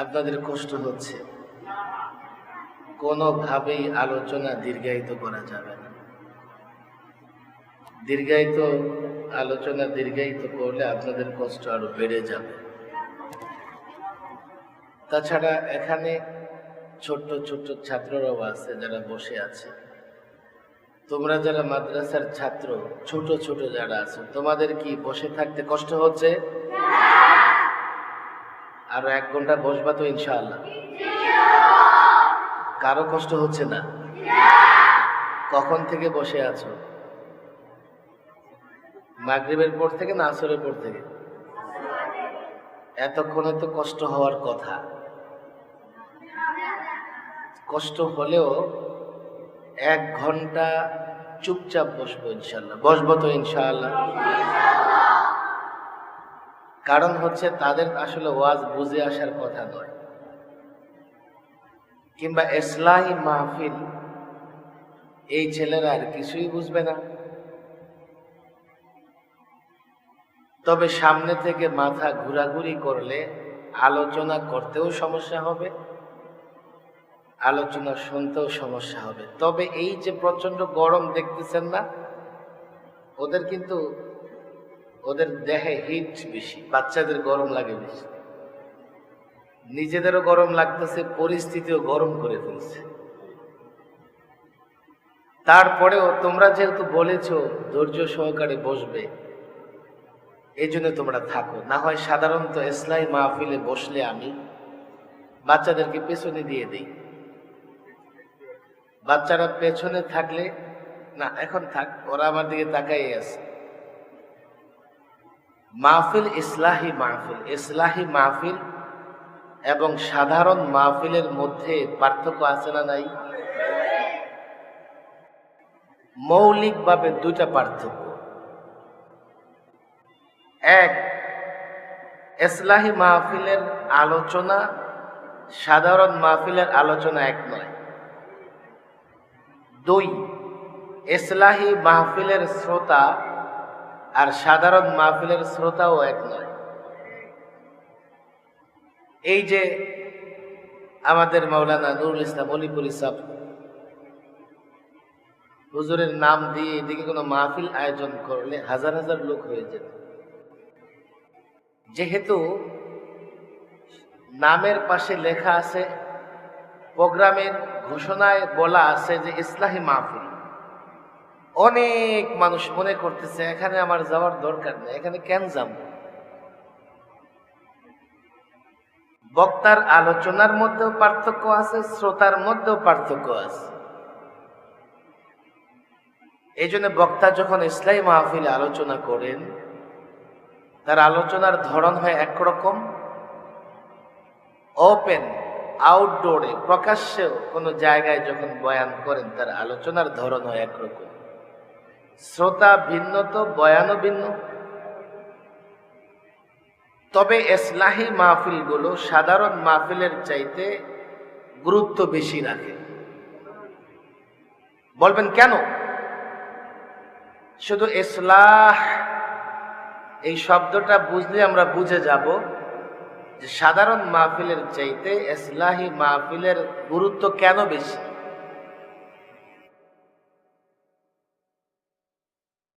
আপনাদের কষ্ট হচ্ছে, কোনোভাবেই আলোচনা দীর্ঘায়িত করা যাবে না। দীর্ঘায়িত করলে আপনাদের কষ্ট আরো বেড়ে যাবে। তাছাড়া এখানে ছোট্ট ছোট্ট ছাত্ররাও আছে যারা বসে আছে। তোমরা যারা মাদ্রাসার ছাত্র, ছোট ছোট যারা আছে, তোমাদের কি বসে থাকতে কষ্ট হচ্ছে? আরো 1 ঘন্টা বসবা তো ইনশাআল্লাহ? কারো কষ্ট হচ্ছে না? কখন থেকে বসে আছো? মাগরিবের পর থেকে না আসরের পর থেকে? এতক্ষণে তো কষ্ট হওয়ার কথা। কষ্ট হলেও 1 ঘন্টা চুপচাপ বসবো ইনশাআল্লাহ। বসবো তো ইনশাআল্লাহ? কারণ হচ্ছে তাদের আসলে ওয়াজ বুঝে আসার কথা নয়, কিংবা ইসলাহি মাহফিল, এই ছেলেরা আর কিছুই বুঝবে না। তবে সামনে থেকে মাথা ঘোরাঘুরি করলে আলোচনা করতেও সমস্যা হবে, আলোচনা শুনতেও সমস্যা হবে। তবে এই যে প্রচন্ড গরম দেখতেছেন না, ওদের কিন্তু ওদের দেহে হিট বেশি, বাচ্চাদের গরম লাগে বেশি, নিজেদেরও গরম লাগতেছে, পরিস্থিতিও গরম করে ফেলছে। তারপরেও তোমরা যেহেতু বলেছো ধৈর্য সহকারে বসবে, এই জন্য তোমরা থাকো। না হয় সাধারণত ইসলাহি মাহফিলে বসলে আমি বাচ্চাদেরকে পেছনে দিয়ে দিই। বাচ্চারা পেছনে থাকলে না, এখন থাক, ওরা আমার দিকে তাকাই আছে। মাহফিল ইসলাহি মাহফিল, ইসলাহি মাহফিল এবং সাধারণ মাহফিলের মধ্যে পার্থক্য আছে না নাই? মৌলিকভাবে দুইটা পার্থক্য। এক, ইসলাহি মাহফিলের আলোচনা সাধারণ মাহফিলের আলোচনা এক নয়। দুই, ইসলাহি মাহফিলের শ্রোতা আর সাধারণ মাহফিলের শ্রোতাও এক নয়। এই যে আমাদের মাওলানা নুরুল ইসলাম অলিপুরি সাহেব হুজুরের নাম দিয়ে এদিকে কোনো মাহফিল আয়োজন করলে হাজার হাজার লোক হয়ে যেত। যেহেতু নামের পাশে লেখা আছে, প্রোগ্রামের ঘোষণায় বলা আছে যে ইসলাহি মাহফিল, অনেক মানুষ মনে করতেছে এখানে আমার যাওয়ার দরকার নেই, এখানে কেন যাব? বক্তার আলোচনার মধ্যেও পার্থক্য আছে, শ্রোতার মধ্যেও পার্থক্য আছে। এই জন্য বক্তা যখন ইসলাহি মাহফিলে আলোচনা করেন, তার আলোচনার ধরন হয় একরকম, ওপেন আউটডোরে প্রকাশ্যে কোনো জায়গায় যখন বয়ান করেন তার আলোচনার ধরন হয় একরকম। শ্রোতা ভিন্ন তো বয়ানও ভিন্ন। তবে ইসলাহি মাহফিলগুলো সাধারণ মাহফিলের চাইতে গুরুত্ব বেশি রাখে। বলবেন কেন? শুধু ইসলাহ এই শব্দটা বুঝলে আমরা বুঝে যাব যে সাধারণ মাহফিলের চাইতে ইসলাহি মাহফিলের গুরুত্ব কেন বেশি।